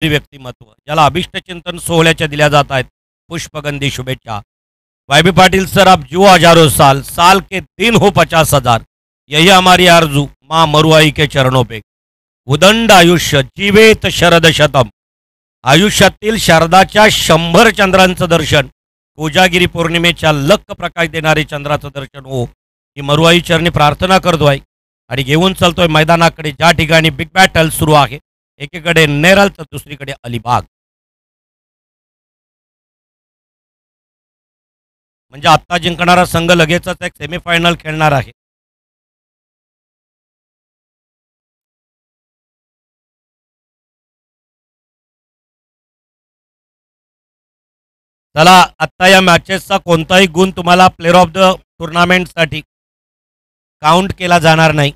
व्यक्तिमत्व ज्याला अभिष्टचिंतन सोहळ्याच्या दिल्या जात आहेत पुष्पगंधी शुभेच्छा। वाईबी पाटिल सर, आप जियो हजारों साल, साल के दिन हो 50,000, यही हमारी आरजू माँ मरुआई के चरणों पे। उदंड आयुष्य जीवेत शरद शतम, आयुष्यातील शारदाच्या 100 चंद्रांचं दर्शन, कोजागिरी पौर्णिमेच्या लख प्रकाश देणारे चंद्राचं दर्शन हो ही मरुआई चरणी प्रार्थना करतोय आणि घेऊन चालतोय मैदानाकडे, ज्या ठिकाणी बिग बॅटल सुरू आहे। एकीकडे नेरल तर दुसरीकडे अलिबाग। म्हणजे आत्ता जिंकणारा संघ लगेचच एक सेमीफायनल खेळणार आहे। चला, आत्ता या मॅचेसचा कोणताही गुण तुम्हाला प्लेअर ऑफ द टुर्नामेंटसाठी काउंट केला जाणार नाही।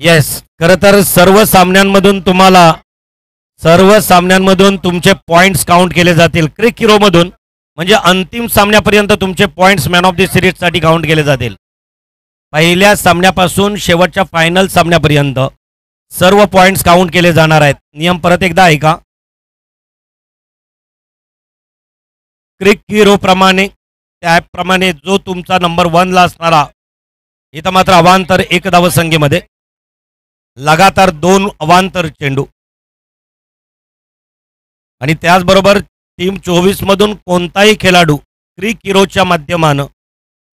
येस, खरं तर सर्व सामन्यांमधून तुमचे पॉइंट्स काउंट केले जातील। क्रिक हिरो मधून म्हणजे अंतिम सामन्यापर्यंत तुमचे points man of the series साठी काउंट केले जातील। पहिल्या सामन्यापासून शेवटच्या फायनल सामन्यापर्यंत सर्व पॉइंट्स काउंट केले जाणार आहेत। नियम परत एकदा ऐका। क्रिक हिरो प्रमाणे त्याप्रमाणे जो तुमचा नंबर 1 ला असणारा, इथं मात्र अवांतर एक धावसंख्येमध्ये लगातार 2 अवांतर चेंडू आणि त्याचबरोबर टीम 24 मधून कोणताही खेळाडू क्रिक हिरोच्या माध्यमानं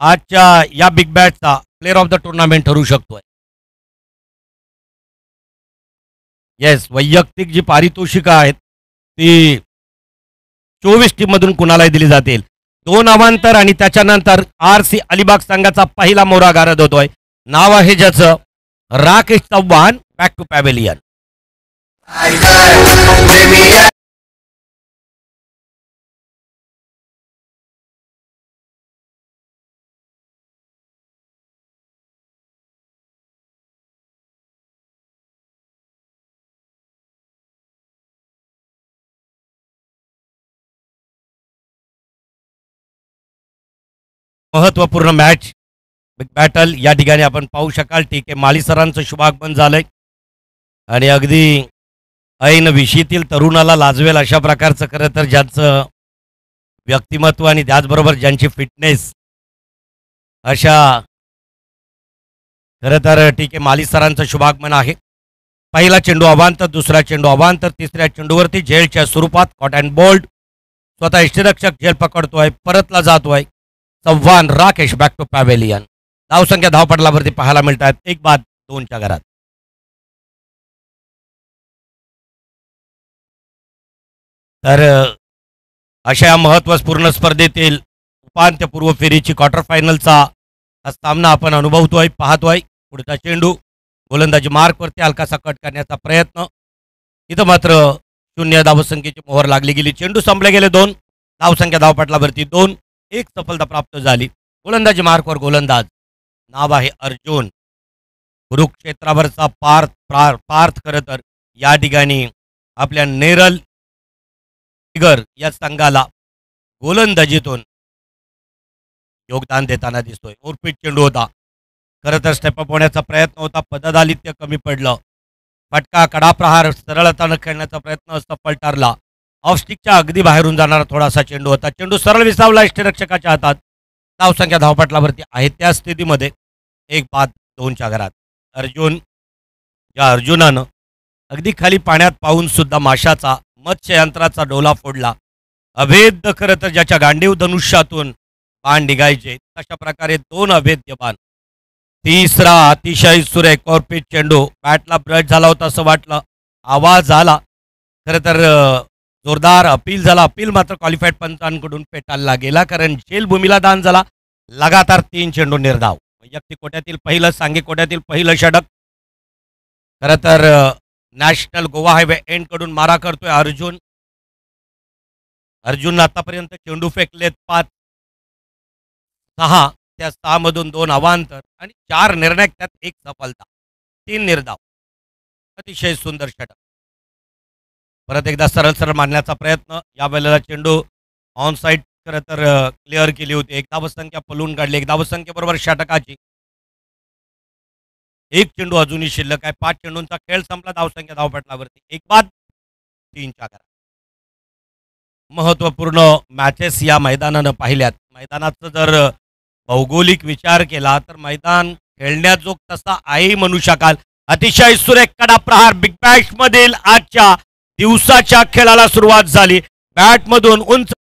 आजच्या या बिग बॅटचा प्लेअर ऑफ द टुर्नामेंट ठरू शकतोय। येस, वैयक्तिक जी पारितोषिकं आहेत ती 24 टीम मधून कुणालाही दिली जातील। 2 अवांतर आणि त्याच्यानंतर RC अलिबाग संघाचा पहिला मोरा गारद होतोय। नाव आहे ज्याचं Rakesh Chavan, back to pavilion. महत्वपूर्ण मॅच बिग बॅटल या ठिकाणी आपण पाहू शकाल। ठीक आहे, माळी सरांचं शुभागमन झालंय आणि अगदी ऐन विशीतील तरुणाला लाजवेल अशा प्रकारचं खरं तर ज्यांचं व्यक्तिमत्व आणि त्याचबरोबर ज्यांची फिटनेस अशा खरं तर ठीक आहे माली सरांचं शुभागमन आहे। पहिला चेंडू अवांतर, दुसरा चेंडू अवांतर, तिसऱ्या चेंडूवरती झेलच्या स्वरूपात कॉट अँड बोल्ड स्वतः यष्टीरक्षक झेल पकडतोय, परतला जातोय Chavan Rakesh back to pavilion. धावसंख्या धावपटलावरती पाहायला मिळतात 1 बाद 2च्या घरात। तर अशा या महत्त्वपूर्ण स्पर्धेतील उपांत्यपूर्व फेरीची क्वार्टर फायनलचा हा सामना आपण अनुभवतोय, पाहतोय। पुढचा चेंडू गोलंदाजी मार्कवरती हलकासा कट करण्याचा प्रयत्न, इथं मात्र 0 धावसंख्येची मोहर लागली गेली। चेंडू संपले गेले 2, धावसंख्या धावपटलावरती 2, 1 सफलता प्राप्त झाली। गोलंदाजी मार्कवर गोलंदाज नाव आहे अर्जुन। कुरुक्षेत्रावरचा पार्थ खरं तर या ठिकाणी आपल्या नेरल या संघाला गोलंदाजीतून योगदान देताना दिसतोय। उर्पिट चेंडू होता, खरं तर स्टेपअप होण्याचा प्रयत्न होता, पददालित्य कमी पडलं। फटका कडा प्रहार सरळतानं खेळण्याचा प्रयत्न सफल ठरला। ऑफस्टिकच्या अगदी बाहेरून जाणारा थोडासा चेंडू होता, चेंडू सरळ विसावला यष्टीरक्षकाच्या हातात। धावसंख्या धावपटलावरती आहे त्या स्थितीमध्ये 1 बाद 2च्या घरात। अर्जुनानं अगदी खाली पाण्यात पाहून सुद्धा माशाचा मत्स्ययंत्राचा डोला फोडला। अभेद्य खरं तर ज्याच्या गांडीव धनुष्यातून बाण निघायचे तशा प्रकारे 2 अभेद्य बाण। तिसरा अतिशय सुरेख ऑर्पिट चेंडू, बॅटला ब्रश झाला होता असं वाटलं, आवाज आला, खरं तर जोरदार अपील झाला। अपील मात्र क्वालिफाईड पंचांकडून पेटाळला गेला, कारण झेलभूमीला दान झाला। लगातार 3 चेंडू निर्धाव। वैयक्तिक कोट्यातील पहिलं, सांघिक कोट्यातील पहिलं षटक। खरं तर नॅशनल गोवा हायवे एंड कडून मारा करतोय अर्जुन। अर्जुन आतापर्यंत चेंडू फेकलेत 5, 6. त्या 6 मधून 2 अवांतर आणि 4 निर्णायक, त्यात 1 सफलता, 3 निर्धाव. अतिशय सुंदर षटक. परत एकदा सरळ सरळ मारण्याचा प्रयत्न. या वेळेला चेंडू ऑन साईड खरं तर क्लिअर केली होती. एक धावसंख्या पलून काढली. एक धावसंख्या बरोबर षटकाची. एक चेंडू अजूनही शिल्लक आहे. 5 चेंडूंचा खेळ संपला. धावसंख्या धावपटलावरती 1 बाद 3 करा. महत्त्वपूर्ण मॅचेस या मैदानानं पाहिल्यात. मैदानाचा जर भौगोलिक विचार केला तर मैदान खेळण्याजोग तसा आहे म्हणू शकाल. अतिशय सुरेख कडा प्रहार. बिग बॅश मधील आजच्या दिवसाच्या खेळाला सुरुवात झाली. बॅटमधून उंच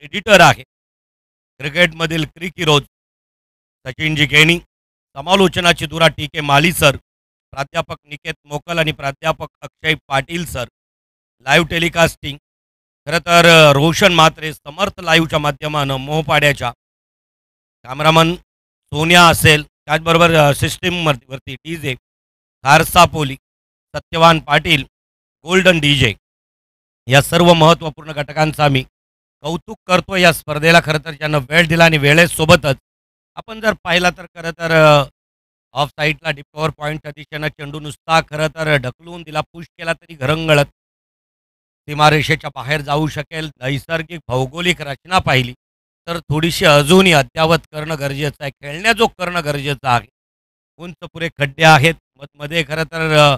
एडिटर आहे क्रिकेटमधील क्रिकिरोज सचिनजी केणी. समालोचनाची दुरा टीके माली सर, प्राध्यापक निकेत मोकल आणि प्राध्यापक अक्षय पाटील सर. लाईव्ह टेलिकास्टिंग खरं तर रोशन म्हात्रे समर्थ लाईव्हच्या माध्यमानं मोहपाड्याच्या. कॅमेरामन सोनिया असेल, त्याचबरोबर सिस्टीमवरती डीजे खारसा पोली, सत्यवान पाटील, गोल्डन डीजे, या सर्व महत्त्वपूर्ण घटकांचा मी कौतुक करतो. या स्पर्धेला खरं तर ज्यांना वेळ दिला आणि वेळेसोबतच आपण जर पाहिला तर खरं तर ऑफ साईडला डिपॉवर पॉईंटच्या दिशेनं चेंडू नुसता खरं तर ढकलून दिला, पुश केला तरी घरंगळत सीमारेषेच्या बाहेर जाऊ शकेल. नैसर्गिक भौगोलिक रचना पाहिली तर थोडीशी अजूनही अद्यावत करणं गरजेचं आहे. खेळण्याजोग करणं गरजेचं आहे. उंच पुरे खड्डे आहेत. मध्ये खरं तर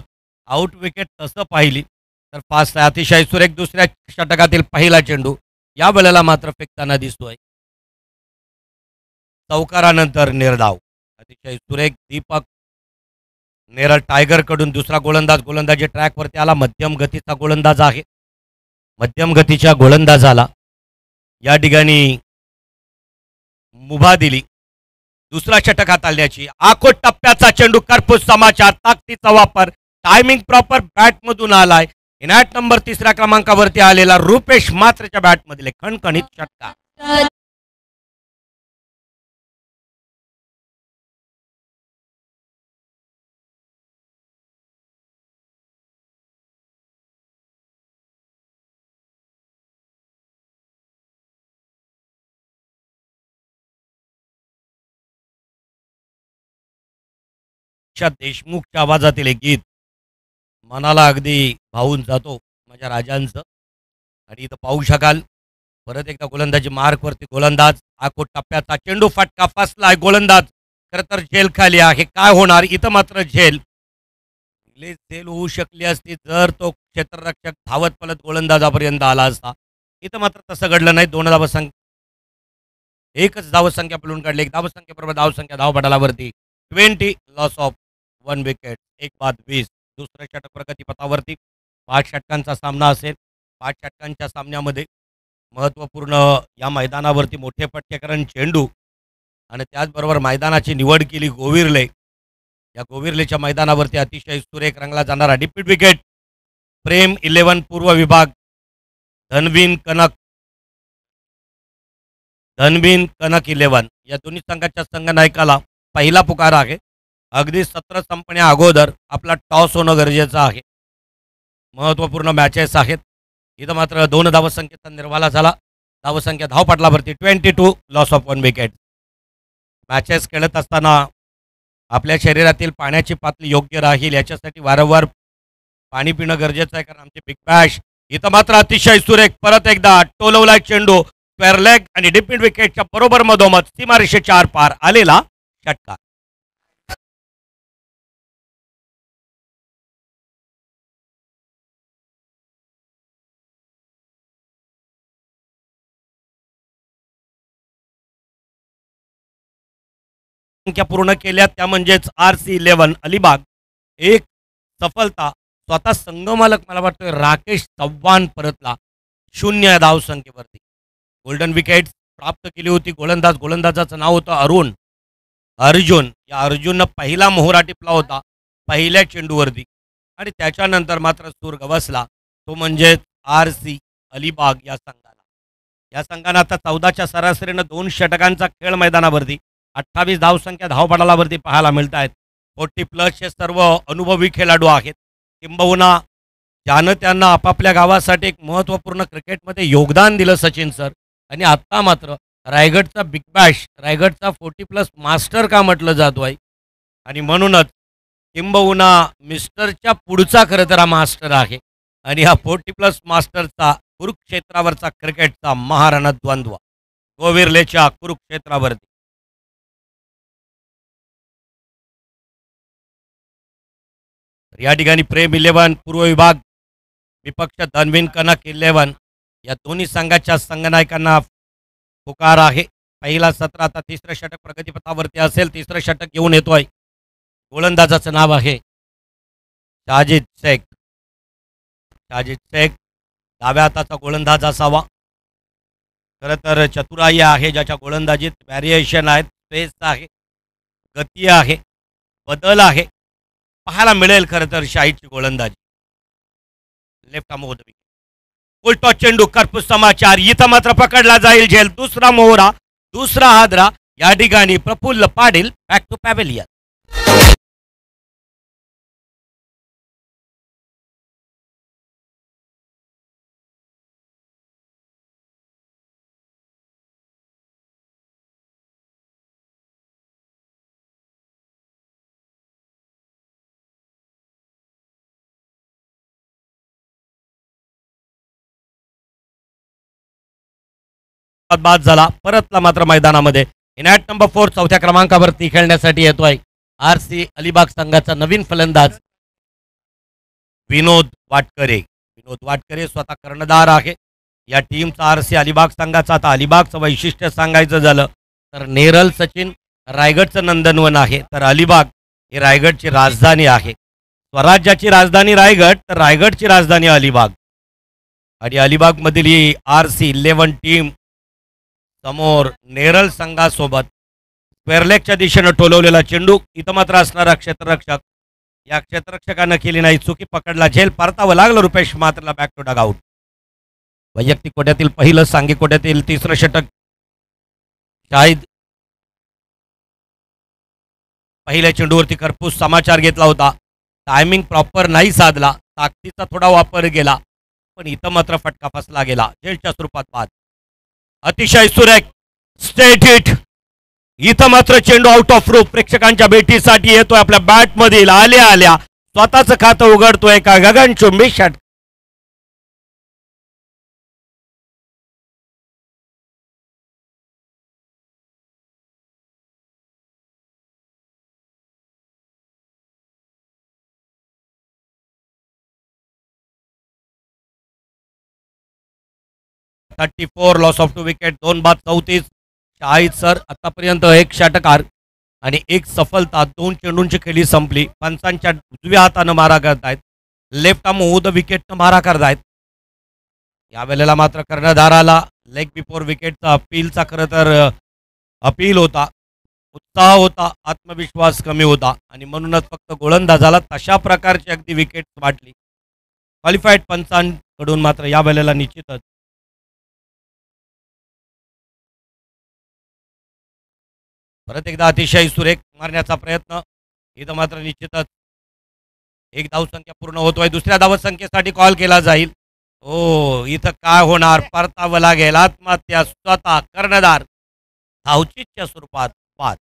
आउट विकेट तसं पाहिली तर फास्ट आहे. अतिशय सुरेख दुसऱ्या षटकातील पहिला चेंडू या वेळेला मात्र फेकताना दिसतोय. चौकारानंतर निर्धाव. अतिशय सुरेख दीपक नेरळ टायगर कडून दुसरा गोलंदाज. गोलंदाजी ट्रॅकवरती आला. मध्यम गतीचा गोलंदाज आहे. मध्यम गतीच्या गोलंदाजाला या ठिकाणी मुभा दिली. दुसरा षटक हाताळण्याची. आखोट टप्प्याचा चेंडू, कर्पूस समाचार, ताकदीचा वापर, टायमिंग प्रॉपर, बॅटमधून आलाय. इनॅट नंबर 3 क्रमांकावरती आलेला रुपेश मात्रच्या बॅटमधील खणखणीत षटकार. देशमुखच्या आवाजातील एक गीत मनाला अगदी भावून जातो माझ्या राजांचं. आणि इथं पाहू शकाल परत एकदा गोलंदाजी मार्कवरती गोलंदाज. आखोट टप्प्याचा चेंडू, फटका फसलाय. गोलंदाज खरं तर झेल खाली आहे. काय होणार इथं मात्र झेल होऊ शकली असती जर तो क्षेत्ररक्षक धावत पलत गोलंदाजापर्यंत आला असता. इथं मात्र तसं घडलं नाही. 2 धावसंख्या, एकच धावसंख्या पळून काढली. एक धावसंख्या बरोबर धावसंख्या धावपटालावरती 20, लॉस ऑफ 1 विकेट, 1 बाद 20. दुसऱ्या षटक प्रगतीपथावरती 5 षटकांचा सामना असेल. 5 षटकांच्या सामन्यामध्ये महत्त्वपूर्ण या मैदानावरती मोठे पट्टेकरण चेंडू आणि त्याचबरोबर मैदानाची निवड केली गोविर्ले. या गोविर्लेच्या मैदानावरती अतिशय सुरेख रंगला जाणारा डिप्यूट विकेट प्रेम 11 पूर्व विभाग धनवीन कनक 11 या दोन्ही संघाच्या संघनायकाला पहिला पुकार आहे. अगदी सत्र संपण्या अगोदर आपला टॉस होणं गरजेचं आहे. महत्त्वपूर्ण मॅचेस आहेत. इथं मात्र 2 धावसंख्येचा निर्वाळा झाला. धावसंख्या धावपटलावरती 22 लॉस ऑफ 1 विकेट. मॅचेस खेळत असताना आपल्या शरीरातील पाण्याची पातळी योग्य राहील याच्यासाठी वारंवार पाणी पिणं गरजेचं आहे, कारण आमचे बिग बॅश इथं मात्र अतिशय सुरेख परत एकदा टोलवला चेंडू स्क्वेअर लेग आणि डीप मिड विकेटच्या बरोबर मधोमध सीमारेषेच्या आर पार आलेला षटकार. संख्या पूर्ण केल्या त्या म्हणजेच RC11 अलिबाग. एक सफलता स्वतः संघमालक मला वाटतं राकेश चव्हाण परतला 0 धावसंख्येवरती. गोल्डन विकेट प्राप्त केली होती. गोलंदाजाचं नाव होतं अर्जुन. या अर्जुननं पहिला मोहरा टिपला होता पहिल्या चेंडूवरती आणि त्याच्यानंतर मात्र सूर गवसला तो म्हणजेच RC अलिबाग या संघाला. या संघानं आता 14च्या सरासरीनं 2 षटकांचा खेळ मैदानावरती 28 धावसंख्या धावपडालावरती पाहायला मिळत आहेत. 40+ हे सर्व अनुभवी खेळाडू आहेत. किंबहुना ज्यानं त्यांना आपापल्या गावासाठी एक महत्त्वपूर्ण क्रिकेटमध्ये योगदान दिलं सचिन सर. आणि आत्ता मात्र रायगडचा बिग बॅश, रायगडचा 40+ मास्टर का म्हटलं जातो आहे. आणि म्हणूनच किंबहुना मिस्टरच्या पुढचा खरं तर हा मास्टर आहे. आणि हा 40+ मास्टरचा कुरुक्षेत्रावरचा क्रिकेटचा महाराणा द्वंद्व गोविर्लेच्या कुरुक्षेत्रावरती. या ठिकाणी प्रेम 11 पूर्व विभाग विपक्ष धनविन कनक 11 या दोन्ही संघाच्या संघनायकांना पुकार आहे. पहिला सत्र आता तिसरं षटक प्रगतीपथावरती असेल. तिसरं षटक घेऊन येतोय. गोलंदाजाचं नाव आहे शाजिद शेख. डाव्या हाताचा गोलंदाज असावा. खरं तर चतुराई आहे ज्याच्या गोलंदाजीत व्हॅरिएशन आहेत, स्पेस आहे, गती आहे, बदल आहे. पाहायला मिळेल खरं तर शाहीची गोलंदाजी. लेफ्ट आर्म होत उलटो चेंडू कर्पूस समाचार इथं मात्र पकडला जाईल झेल. दुसरा मोहरा, दुसरा हादरा. या ठिकाणी Praful Patil back to pavilion. बाद झाला, परतला मात्र मैदानामध्ये. इनॅट नंबर 4 चौथ्या क्रमांकावरती खेळण्यासाठी येतोय RC अलिबाग संघाचा नवीन फलंदाज विनोद वाटकरे स्वतः कर्णधार आहे या टीमचा. RC अलिबाग संघाचा. आता अलिबागचं वैशिष्ट्य सांगायचं झालं तर नेरल सचिन रायगडचं नंदनवन आहे, तर अलिबाग ही रायगडची राजधानी आहे. स्वराज्याची राजधानी रायगड, तर रायगडची राजधानी अलिबाग. आणि अलिबागमधील ही RC11 टीम समोर नेरल संघासोबत स्क्वेअरलेगच्या दिशेनं टोलवलेला चेंडू. इथं मात्र असणारा क्षेत्ररक्षक, या क्षेत्ररक्षकानं केली नाही चुकी, पकडला झेल. परतावं लागलं रुपेश मात्रला बॅक टू डग आउट. वैयक्तिक कोट्यातील पहिलं, सांघिक कोट्यातील तिसरं षटक शाहिद. पहिल्या चेंडूवरती कर्पूस समाचार घेतला होता. टायमिंग प्रॉपर नाही साधला, ताकदीचा थोडा वापर गेला, पण इथं मात्र फटका फसला गेला. झेलच्या स्वरूपात बाद. अतिशय सुरेख स्टेट हिट. इथं मात्र चेंडू आउट ऑफ रूप प्रेक्षकांच्या भेटीसाठी येतोय. आपल्या बॅटमधील आल्या स्वतःचं खातं उघडतोय का गगनचुंबी षटकार. .34 लॉस ऑफ 2 विकेट. 2 बाद 34. शाहिद सर आतापर्यंत 1 षटकार आणि 1 सफलता. 2 चेंडूंची खेळी संपली. पंचांच्या उजव्या हातानं मारा करतायत, लेफ्ट आर्म ओव्हर द विकेटनं मारा करतायत. यावेळेला मात्र कर्णधाराला लेग बिफोर विकेटचा अपीलचा खरं तर अपील होता, उत्साह होता, आत्मविश्वास कमी होता आणि म्हणूनच फक्त गोलंदाजाला तशा प्रकारची अगदी विकेट वाटली. क्वालिफाईड पंचांकडून मात्र यावेळेला निश्चितच परत एकदा अतिशय सुरेख मारण्याचा प्रयत्न. इथं मात्र निश्चितच एक धावसंख्या पूर्ण होतोय. दुसऱ्या धावसंख्येसाठी कॉल केला जाईल. हो, इथं काय होणार? परतावं लागेल. आत्महत्या स्वतः कर्णधार धावचीच्या स्वरूपात बाद.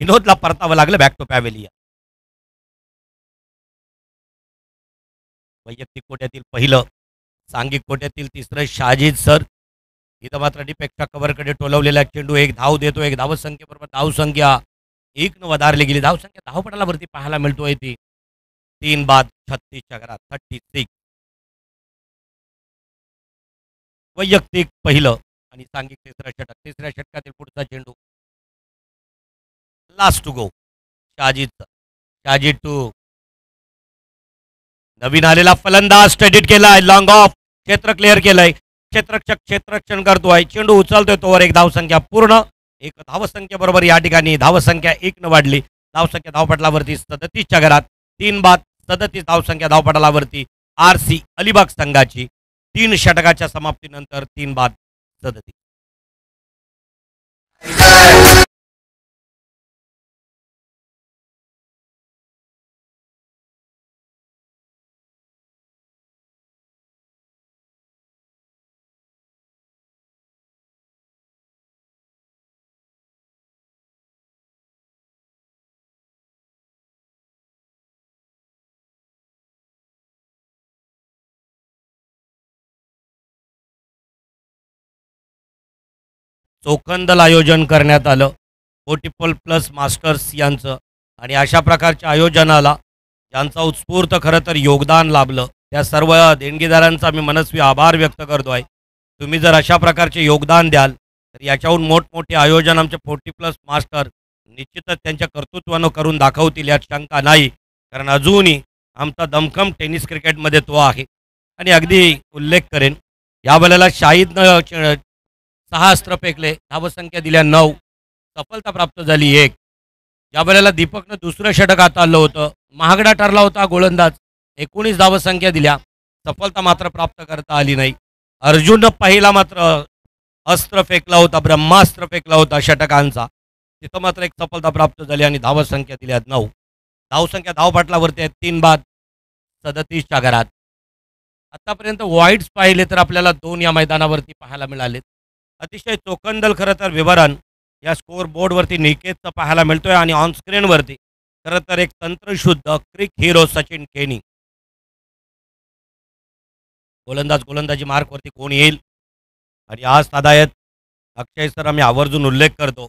विनोदला परतावं लागलं बॅक टू पॅव्हेलियन. वैयक्तिक कोट्यातील पहिलं, सांघिक कोट्यातील तिसरं शहाजीद सर. इथं मात्र डीपेक्षा कव्हरकडे टोलवलेला चेंडू एक धाव देतो. एक धावसंख्येबरोबर धावसंख्या एक न वधारली गेली. धावसंख्या धावपटालावरती पाहायला मिळतोय ती 3 बाद 36च्या घरात 36. वैयक्तिक पहिलं आणि सांघिक तिसरं षटक. तिसऱ्या षटकातील पुढचा चेंडू लास्ट टू गो शहाजीदचा. शहाजीद टू नवीन आलेला फलंदाज स्टडीट केलाय. लॉंग ऑफ क्षेत्र क्लिअर केलंय. क्षेत्ररक्षक क्षेत्ररक्षण करतोय. चेंडू उचलतोय तोवर एक धावसंख्या पूर्ण. एक धावसंख्येबरोबर या ठिकाणी धावसंख्या 1 न वाढली. धावसंख्या धावपटलावरती 37च्या घरात 3 बाद 37 धावसंख्या धावपटलावरती RC अलिबाग संघाची 3 षटकाच्या समाप्तीनंतर 3 बाद 37. चोखंदल आयोजन करण्यात आलं पोटिपल प्लस मास्टर्स यांचं. आणि अशा प्रकारच्या आयोजनाला ज्यांचा उत्स्फूर्त खरं तर योगदान लाभलं त्या सर्व देणगीदारांचा मी मनस्वी आभार व्यक्त करतो आहे. तुम्ही जर अशा प्रकारचे योगदान द्याल तर याच्याहून मोठमोठे आयोजन आमचे 40 प्लस मास्टर निश्चितच त्यांच्या कर्तृत्वानं करून दाखवतील यात शंका नाही. कारण अजूनही आमचा दमखम टेनिस क्रिकेटमध्ये तो आहे. आणि अगदी उल्लेख करेन या वेळेला शाहिदनं 6 अस्त्र फेकले. धावसंख्या दिल्या 9. सफलता प्राप्त झाली 1. ज्या वेळेला दीपकनं दुसरं षटक हाताळलं होतं महागडा ठरला होता गोलंदाज. 19 धावसंख्या दिल्या. सफलता मात्र प्राप्त करता आली नाही. अर्जुननं पहिला मात्र अस्त्र फेकला होता, ब्रह्मास्त्र फेकला होता षटकांचा. तिथं मात्र एक सफलता प्राप्त झाली आणि धावसंख्या दिल्या 9. धावसंख्या धावपटलावरती आहेत 3 बाद 37च्या घरात. आतापर्यंत वाईड्स पाहिले तर आपल्याला 2 या मैदानावरती पाहायला मिळालेत. अतिशय चोखंदल खरं तर विवरण या स्कोअर बोर्डवरती निकेतचं पाहायला मिळतोय. आणि ऑनस्क्रीनवरती खरं तर एक तंत्रशुद्ध क्रिक हिरो सचिन केनी. गोलंदाजी मार्कवरती कोण येईल. आणि आज साधायत अक्षय सर आम्ही आवर्जून उल्लेख करतो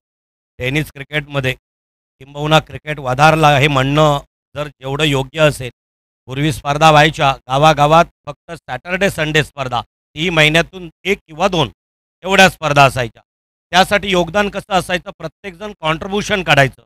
टेनिस क्रिकेटमध्ये किंबहुना क्रिकेट वधारला हे म्हणणं जर जेवढं योग्य असेल. पूर्वी स्पर्धा व्हायच्या गावागावात फक्त सॅटर्डे संडे स्पर्धा, ती महिन्यातून 1 किंवा 2 एवढ्या स्पर्धा असायच्या. त्यासाठी योगदान कसं असायचं, प्रत्येकजण कॉन्ट्रीब्युशन काढायचं.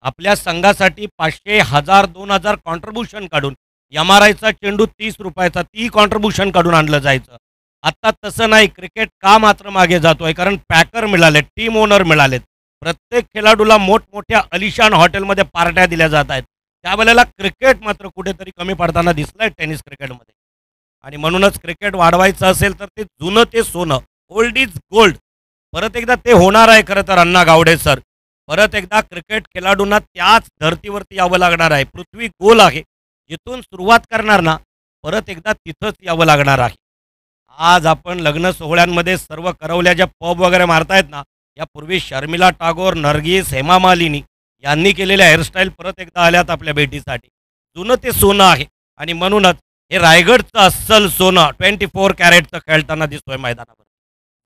आपल्या संघासाठी 500, 1000, 2000 कॉन्ट्रीब्युशन काढून MRIचा चेंडू 30 रुपयाचा ती कॉन्ट्रीब्युशन काढून आणलं जायचं. आत्ता तसं नाही. क्रिकेट का मात्र मागे जातोय, कारण पॅकर मिळालेत, टीम ओनर मिळालेत. प्रत्येक खेळाडूला मोठमोठ्या अलिशान हॉटेलमध्ये पार्ट्या दिल्या जात आहेत. त्यावेळेला क्रिकेट मात्र कुठेतरी कमी पडताना दिसलंय टेनिस क्रिकेटमध्ये. आणि म्हणूनच क्रिकेट वाढवायचं असेल तर ते जुनं ते सोनं, ओल्ड इज गोल्ड, परत एकदा ते होणार आहे. खरं तर अण्णा गावडे सर, परत एकदा क्रिकेट खेळाडूंना त्याच धर्तीवरती यावं लागणार आहे. पृथ्वी गोल आहे, जिथून सुरुवात करणार ना परत एकदा तिथंच यावं लागणार आहे. आज आपण लग्न सोहळ्यांमध्ये सर्व करवल्या ज्या पब वगैरे मारतायत ना, यापूर्वी शर्मिला टागोर, नर्गिस, हेमा मालिनी यांनी केलेल्या हेअरस्टाईल परत एकदा आल्यात आपल्या भेटीसाठी. जुनं ते सोनं आहे. आणि म्हणूनच हे रायगडचं अस्सल सोनं 24 कॅरेटचं खेळताना दिसतोय मैदानावर.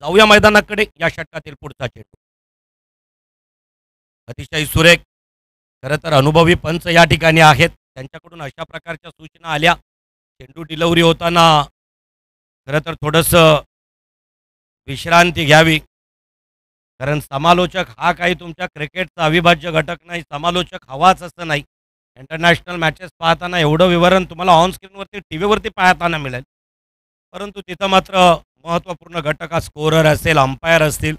जाऊया मैदानाकडे. या षटकातील पुढचा चेंडू अतिशय सुरेख. खरं तर अनुभवी पंच या ठिकाणी आहेत, त्यांच्याकडून अशा प्रकारच्या सूचना आल्या. चेंडू डिलिव्हरी होताना खरं तर थोडंसं विश्रांती घ्यावी, कारण समालोचक हा काही तुमच्या क्रिकेटचा अविभाज्य घटक नाही. समालोचक हवाच असं नाही. इंटरनॅशनल मॅचेस पाहताना एवढं विवरण तुम्हाला ऑन स्क्रीनवरती टी व्हीवरती पाहताना मिळेल, परंतु तिथं मात्र महत्त्वपूर्ण घटक हा स्कोरर असेल, अंपायर असतील,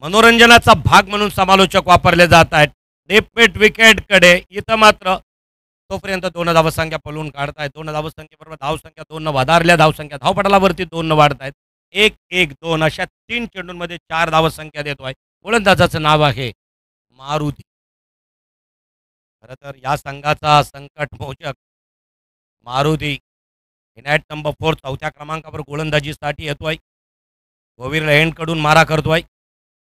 मनोरंजनाचा भाग म्हणून समालोचक वापरले जात आहेत. डेपमेट विकेटकडे इथं मात्र तोपर्यंत 2 धावसंख्या पळवून काढतायत. 2 धावसंख्येबरोबर धावसंख्या 2 वधारल्या. धावसंख्या धावपटालावरती 2 वाढतायत. 1-1-2 अशा 3 चेंडूंमध्ये 4 धावसंख्या देतोय. गोलंदाजाचं नाव आहे मारुती. खरं तर या संघाचा संकटमोचक मारुती इनॅट नंबर 4 चौथ्या क्रमांकावर गोलंदाजीसाठी येतोय. गोविर एंडकडून मारा करतोय.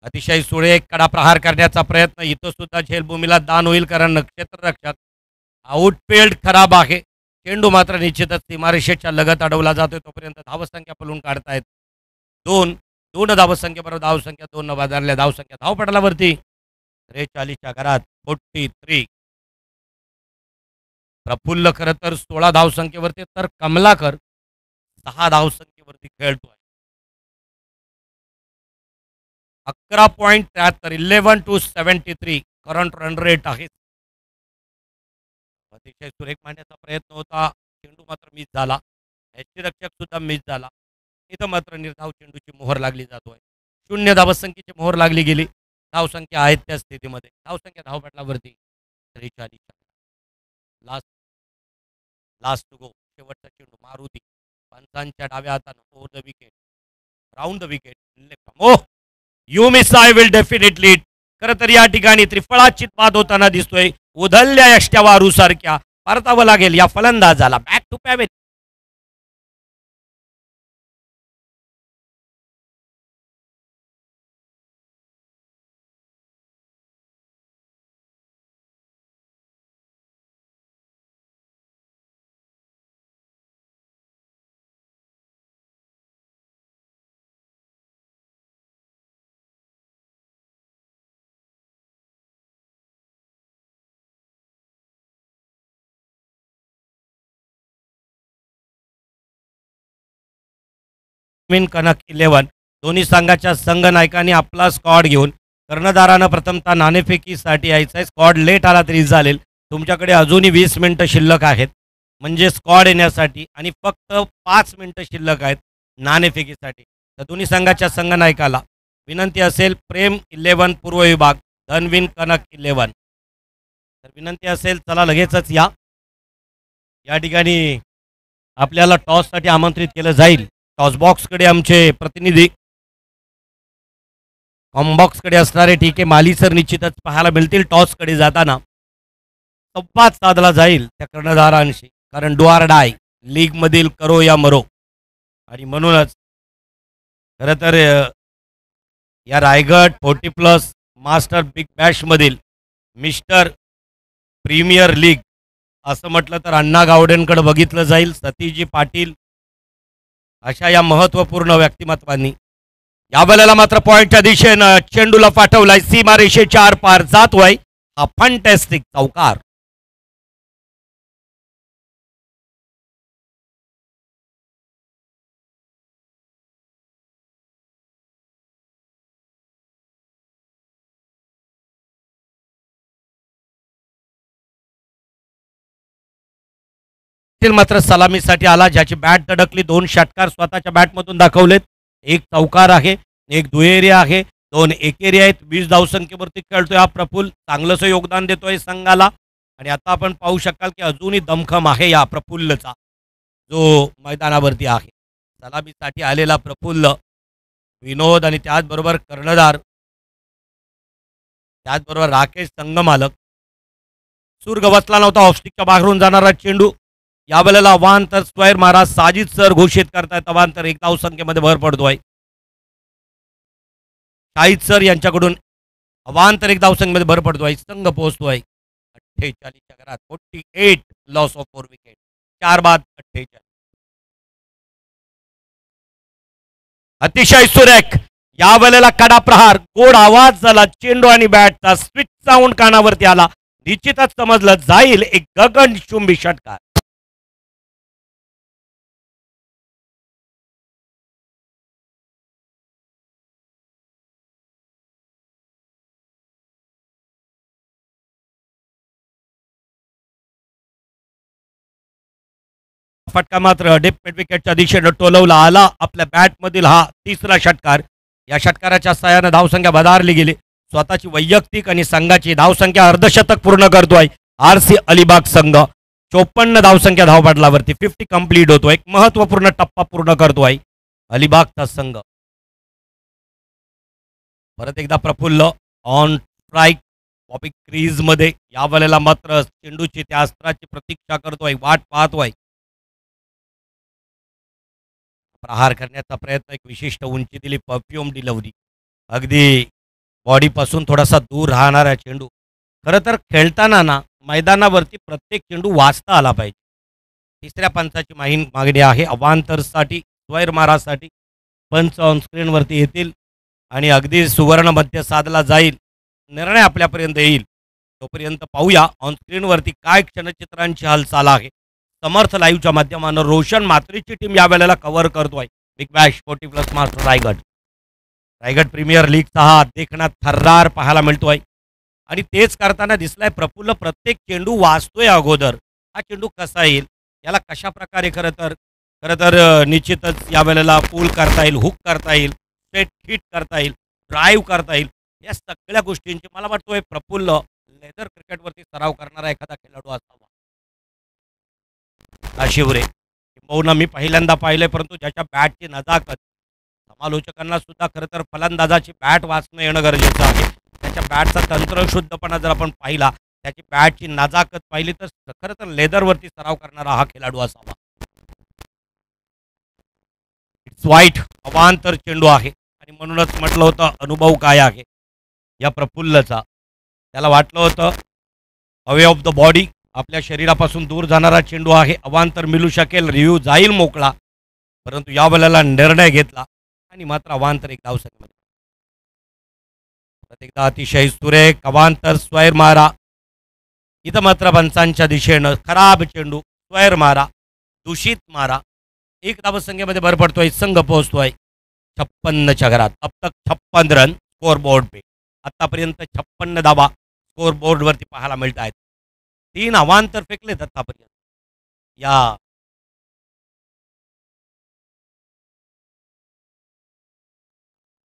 अतिशय सुरेख कडा प्रहार करण्याचा प्रयत्न. इथं सुद्धा झेलभूमीला दान होईल, कारण क्षेत्ररक्षक आउटफील्ड खराब आहे. चेंडू मात्र निश्चितच सीमारेषेच्या लगत अडवला जातोय. तोपर्यंत धावसंख्या पळून काढतायत 2 धावसंख्येबरोबर धावसंख्या 2 वधारल्या. धावसंख्या धावपटलावरती 43च्या घरात 43. प्रफुल्ल खरं तर 16 धावसंख्येवरती, तर कमलाकर 6 धावसंख्येवरती खेळतोय. 11.73 11-73 करंट रन रेट आहे. अतिशय सुरेख मांडण्याचा प्रयत्न होता, चेंडू मात्र मिस झाला. यष्टीरक्षक सुद्धा मिस झाला. इथं मात्र निर्धाव चेंडूची मोहर लागली जातोय. 0 धावसंख्येची मोहर लागली गेली. धावसंख्या आहेत त्या स्थितीमध्ये. धावसंख्या धावपटलावरती 43. Last last to go. शेवटचा चेंडू मारुती पंचांच्या डाव्या हातानं over the wicket, round the wicket, left. You miss I will definitely. खरं तर या ठिकाणी त्रिफळाचित बाद होताना दिसतोय. उधळल्या यष्ट्या वारू सारख्या परतावं लागेल या फलंदाजाला. Back to pavilion. Queen Kanak 11. दोन्ही संघाच्या संघ नायकांनी आपला स्क्वॉड घेऊन कर्णधारानं प्रथमतः नाणेफेकीसाठी यायचं आहे. स्क्वॉड लेट आला तरी चालेल. तुमच्याकडे अजूनही 20 मिनिटं शिल्लक आहेत, म्हणजे स्क्वॉड येण्यासाठी, आणि फक्त 5 मिनिटं शिल्लक आहेत नाणेफेकीसाठी. तर दोन्ही संघाच्या संघ नायकाला विनंती असेल, प्रेम 11 पूर्व विभाग, धनविन कनक 11. तर विनंती असेल, चला लगेचच या. या ठिकाणी आपल्याला टॉससाठी आमंत्रित केलं जाईल. टॉस बॉक्सकडे आमचे प्रतिनिधी, कॉमबॉक्सकडे असणारे ठीक आहे माली सर निश्चितच पाहायला मिळतील. टॉसकडे जाताना संवाद साधला जाईल त्या कर्णधारांशी, कारण डू आर डाय लीगमधील करो या मरो. आणि म्हणूनच खरं तर या रायगड 40+ मास्टर बिग बॅशमधील मिस्टर प्रीमियर लीग असं म्हटलं तर अण्णा गावडेंकडे बघितलं जाईल. सतीजी पाटील अशा या महत्त्वपूर्ण व्यक्तिमत्वांनी या बलाला मात्र पॉइंटच्या दिशेनं चेंडूला पाठवलाय. सीमारेषेच्या आर पार जातोय हा फंटॅस्टिक चौकार. मात्र सलामीसाठी आला, ज्याची बॅट धडकली. 2 षटकार स्वतःच्या बॅटमधून दाखवलेत. 1 चौकार आहे, 1 दुहेरी आहे, 2 एकेरी आहेत. 20 धावसंख्येवरती खेळतोय हा प्रफुल्ल. चांगलंसं योगदान देतोय संघाला. आणि आता आपण पाहू शकाल की अजूनही दमखम आहे या प्रफुल्लचा, जो मैदानावरती आहे. सलामीसाठी आलेला प्रफुल्ल, विनोद आणि त्याचबरोबर कर्णधार, त्याचबरोबर राकेश संघमालक. सूर गवसला नव्हता. ऑफस्टिकच्या बाहेरून जाणारा चेंडू. या वेळेला अवांतर स्क्वेअर मारा साजिद सर घोषित करतायत. अवांतर 1 धावसंख्येमध्ये भर पडतोय. शाहिद सर यांच्याकडून अवांतर 1 धावसंख्येमध्ये भर पडतोय. संघ पोहोचतोय 48च्या घरात. 48 लॉस ऑफ 4 विकेट. 4 बाद 48. अतिशय सुरेख या वेळेला कडा प्रहार, गोड आवाज झाला, चेंडू आणि बॅटचा स्विच साऊंड कानावरती आला. निश्चितच समजलं जाईल एक गगनचुंबी षटकार. फटका मात्र डेप मिड विकेटच्या दिशेनं टोलवला आला. आपल्या बॅटमधील हा तिसरा षटकार. या षटकाराच्या साहाय्यानं धावसंख्या वधारली गेली. स्वतःची वैयक्तिक आणि संघाची धावसंख्या अर्धशतक पूर्ण करतोय आरसी अलिबाग संघ. 54 धावसंख्या धावपटलावरती 50 कंप्लीट होतो. एक महत्वपूर्ण टप्पा पूर्ण करतोय अलिबागचा संघ. परत एकदा प्रफुल्ल ऑन स्ट्राईक पॉपिक क्रीज मध्ये. या वेळेला मात्र चेंडूची त्या अस्त्राची प्रतीक्षा करतोय, वाट पाहतोय. प्रहार करण्याचा प्रयत्न, एक विशिष्ट उंची दिली, परफ्यूम डिलिव्हरी, अगदी बॉडीपासून थोडासा दूर राहणारा चेंडू. खरं तर खेळताना ना मैदानावरती प्रत्येक चेंडू वाचता आला पाहिजे. तिसऱ्या पंचाची मागणी आहे अवांतरसाठी, स्वैरमारासाठी. पंच ऑनस्क्रीनवरती येतील आणि अगदी सुवर्ण मध्य साधला जाईल, निर्णय आपल्यापर्यंत येईल. तोपर्यंत पाहूया ऑनस्क्रीनवरती काय क्षणचित्रांची हालचाल आहे. समर्थ लाईव्हच्या माध्यमानं रोशन मात्रेची टीम या वेळेला कव्हर करतोय big bash 40+ master Raigad. Raigad premier लीगचा हा देखणा थर्रार पाहायला मिळतोय आणि तेच करताना दिसलाय प्रफुल्ल. प्रत्येक चेंडू वाचतोय अगोदर. हा चेंडू कसा येईल, याला कशा प्रकारे खरं तर निश्चितच या वेळेला पूल करता येईल, हुक करता येईल, स्ट्रेट हिट करता येईल, ड्राईव्ह करता येईल. या सगळ्या गोष्टींची मला वाटतोय प्रफुल्ल लेदर क्रिकेटवरती सराव करणारा एखादा खेळाडू असावा. शिवरे किंबहुना मी पहिल्यांदा पाहिलंय, परंतु ज्याच्या बॅटची नजाकत, समालोचकांना सुद्धा खरं तर फलंदाजाची बॅट वाचणं येणं गरजेचं आहे. त्याच्या बॅटचा तंत्रशुद्धपणा जर आपण पाहिला, त्याची बॅटची नजाकत पाहिली, तर खरं तर लेदरवरती सराव करणारा हा खेळाडू असावा. इट्स वाईट अवांतर चेंडू आहे आणि म्हणूनच म्हटलं होतं अनुभव काय आहे या प्रफुल्लचा. त्याला वाटलं होतं अवे ऑफ द बॉडी, आपल्या शरीरापासून दूर जाणारा चेंडू आहे, अवांतर मिळू शकेल, रिव्ह्यू जाईल मोकळा. परंतु या वेळेला निर्णय घेतला आणि मात्र अवांतर एक धावसंख्येमध्ये. एकदा अतिशय सुरेख अवांतर स्वैर मारा. इथं मात्र पंचांच्या दिशेनं खराब चेंडू, स्वैर मारा, दूषित मारा. एक धावसंख्येमध्ये भर पडतोय, संघ पोहोचतोय 56च्या घरात. अब तक 56 रन स्कोर बोर्ड पे. आतापर्यंत 56 धावा स्कोर बोर्डवरती पाहायला मिळत आहेत. 3 अवांतर फेकलेत आतापर्यंत. या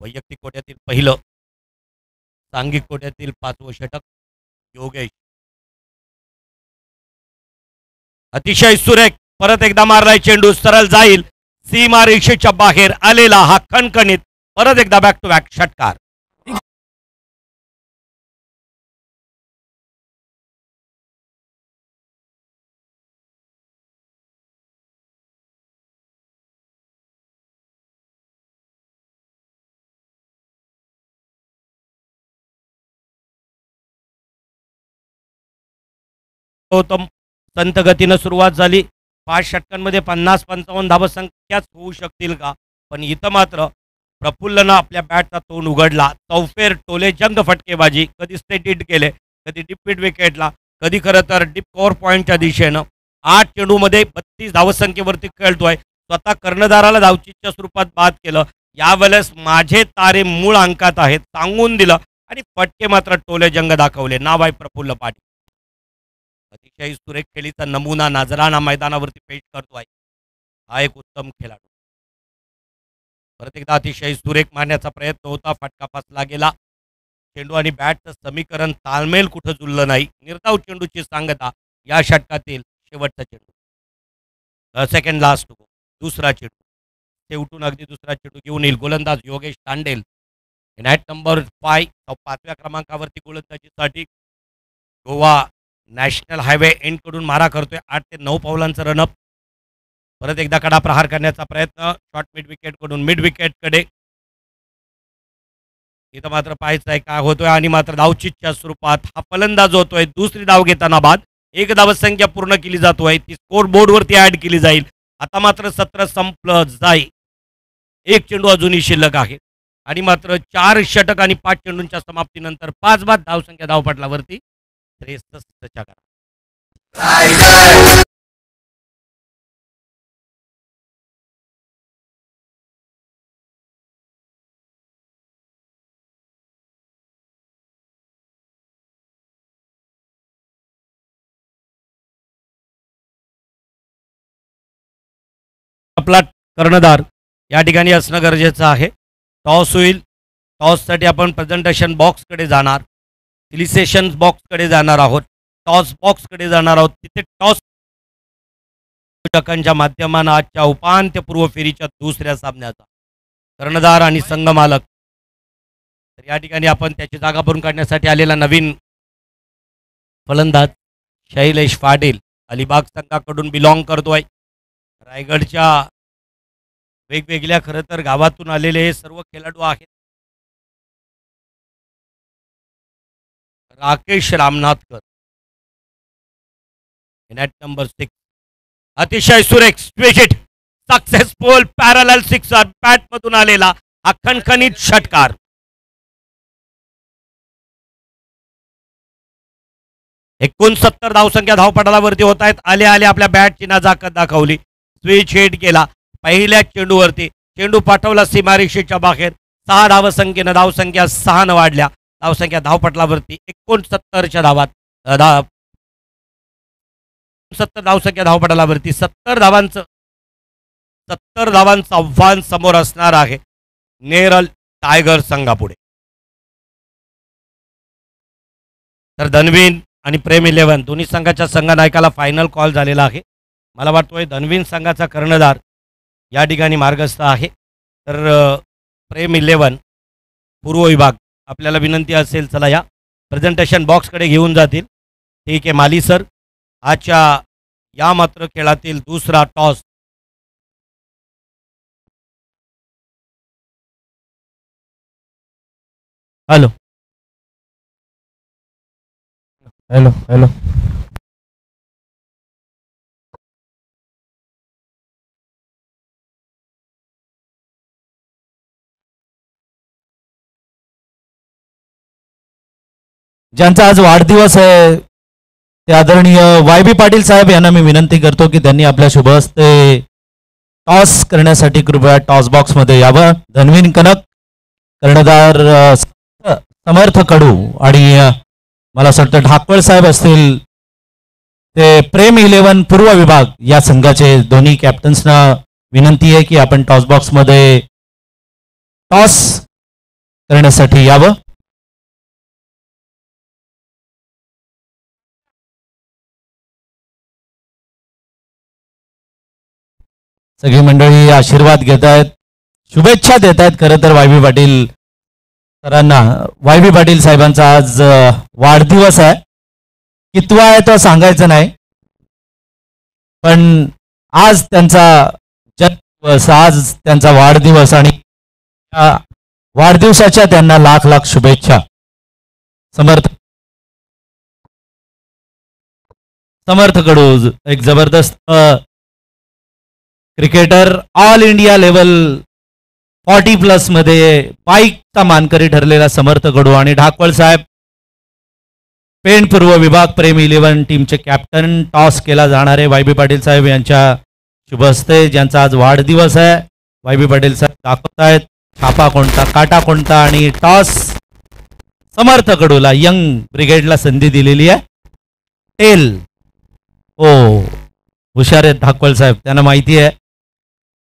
वैयक्तिक कोट्यातील पहिलं, सांघिक कोट्यातील 5वं षटक योगेश. अतिशय सुरेख परत एकदा मारलाय चेंडू, सरळ जाईल, सीमा रेषेच्या बाहेर आलेला हा खणखणीत परत एकदा बॅक टू बॅक षटकार. गौतम संत गतीनं सुरुवात झाली. 5 षटकांमध्ये 50-55 धावसंख्याच होऊ शकतील का, पण इथं मात्र प्रफुल्लनं आपल्या बॅटचा तोंड उघडला. चौफेर टोले जंग फटकेबाजी, कधी स्ट्रेट हिट केले, कधी डीप मिड विकेटला, कधी खरं तर डीप कव्हर पॉईंटच्या दिशेनं. 8 चेंडूमध्ये 32 धावसंख्येवरती खेळतोय. स्वतः कर्णधाराला धावचीच्या स्वरूपात बाद केलं. यावेळेस माझे तारे मूळ अंकात आहेत सांगून दिलं आणि फटके मात्र टोले जंग दाखवले. नाव आहे प्रफुल्ल पाटील. अतिशय सुरेख खेळीचा नमुना नजराना मैदानावरती पेश करतोय हा एक उत्तम खेळाडू. परत एकदा अतिशय सुरेख मारण्याचा प्रयत्न होता, फटका फसला गेला. चेंडू आणि बॅटचं समीकरण ताळमेल कुठं जुळलं नाही. निर्धाव चेंडूची सांगता या षटकातील शेवटचा चेंडू, सेकंड लास्ट गो, दुसरा चेंडू. ते उठून अगदी दुसरा चेंडू घेऊन येईल गोलंदाज योगेश तांडेल. नॅट नंबर 5, 5व्या क्रमांकावरती गोलंदाजीसाठी. गोवा नॅशनल हायवे एंड कडून मारा करतोय. 8 ते 9 पावलांचं रनअप. परत एकदा कडा प्रहार करण्याचा प्रयत्न, शॉर्ट मिड विकेट कडून मिड विकेटकडे. इथं मात्र पाहायचं आहे काय होतोय आणि मात्र धावचीच्या स्वरूपात हा फलंदाज होतोय. दुसरी धाव घेताना बाद. एक धावसंख्या पूर्ण केली जातोय, ती स्कोर बोर्डवरती ऍड केली जाईल. आता मात्र सत्र संपलं जाईल. एक चेंडू अजूनही शिल्लक आहे आणि मात्र 4 षटक आणि 5 चेंडूंच्या समाप्तीनंतर 5 बाद धावसंख्या धावपटलावरती 63 करा. आपला कर्णधार या ठिकाणी असणं गरजेचं आहे. टॉस होईल. टॉससाठी आपण प्रेझेंटेशन बॉक्सकडे जाणार, फिलिसेशन बॉक्सकडे जाणार आहोत, टॉस बॉक्सकडे जाणार आहोत. तिथे टॉस च्या माध्यमानं आजच्या उपांत्यपूर्व फेरीच्या दुसऱ्या सामन्याचा कर्णधार आणि संघमालक, तर या ठिकाणी आपण त्याची जागा भरून काढण्यासाठी आलेला नवीन फलंदाज शैलेश पाटील अलिबाग संघाकडून बिलॉंग करतोय. रायगडच्या वेगवेगळ्या खरं तर गावातून आलेले हे सर्व खेळाडू आहेत. राकेश रामनाथकर नॅट नंबर 6, अतिशय सुरेख straight successful parallel sixer bat मधून आलेला हा खणखणीत षटकार. एकूण 70 धावसंख्या धावपटलावरती होत आहेत. आले आले आपल्या बॅटची नजाकत दाखवली, स्विच हिट केला. पहिल्या चेंडूवरती चेंडू पाठवला सीमारेषेच्या बाहेर. 6 धावसंख्येनं धावसंख्या 6 न वाढल्या. धावसंख्या धावपटलावरती 69च्या धावात 70 धावसंख्या धावपटलावरती 70 धावांचं आव्हान समोर असणार आहे नेरल टायगर संघापुढे. तर धनवीन आणि प्रेम 11 दोन्ही संघाच्या संघनायकाला फायनल कॉल झालेला आहे. मला वाटतोय धनवीन संघाचा कर्णधार या ठिकाणी मार्गस्थ आहे. तर प्रेम 11 पूर्व विभाग आपल्याला विनंती असेल, चला या प्रेझेंटेशन बॉक्सकडे घेऊन जातील. ठीक आहे माली सर, आजच्या या मात्र खेळातील दुसरा टॉस हॅलो हॅलो हॅलो ज्यांचा आज वाढदिवस आहे ते आदरणीय वाय बी पाटील साहेब यांना मी विनंती करतो की त्यांनी आपल्या शुभ हस्ते टॉस करण्यासाठी कृपया टॉस बॉक्स मध्ये यावं. धनवीन कनक, कर्णधार समर्थ कडू आणि मला असं वाटतं ढाकवळ साहेब असतील ते प्रेम 11 पूर्व विभाग या संघाचे दोन्ही कॅप्टन्सना विनंती आहे की आपण टॉस बॉक्स मध्ये टॉस करण्यासाठी यावं. सगळी मंडळी आशीर्वाद घेत आहेत, शुभेच्छा देत आहेत. खरं तर वाय बी पाटील सरांना, वाय बी पाटील साहेबांचा आज वाढदिवस आहे. कितवा आहे तो सांगायचं नाही, पण आज त्यांचा जन्मदिवस, आज त्यांचा वाढदिवस आणि वाढदिवसाच्या त्यांना लाख लाख शुभेच्छा. समर्थ कडू एक जबरदस्त क्रिकेटर, ऑल इंडिया लेवल 40+ मध्ये बाईकचा मानकरी ठरलेला समर्थ कडू आणि ढाकवळ साहेब पेण पूर्व विभाग प्रेम 11 टीमचे कॅप्टन. टॉस केला जाणारे वाय बी पाटील साहेब यांच्या शुभ हस्ते, ज्यांचा आज वाढदिवस आहे. वाय बी पाटील साहेब दाखवत आहेत छापा कोणता, काटा कोणता आणि टॉस समर्थ कडूला, यंग ब्रिगेडला संधी दिलेली आहे. टेल, ओ हुशार आहेत ढाकवळ साहेब, त्यांना माहिती आहे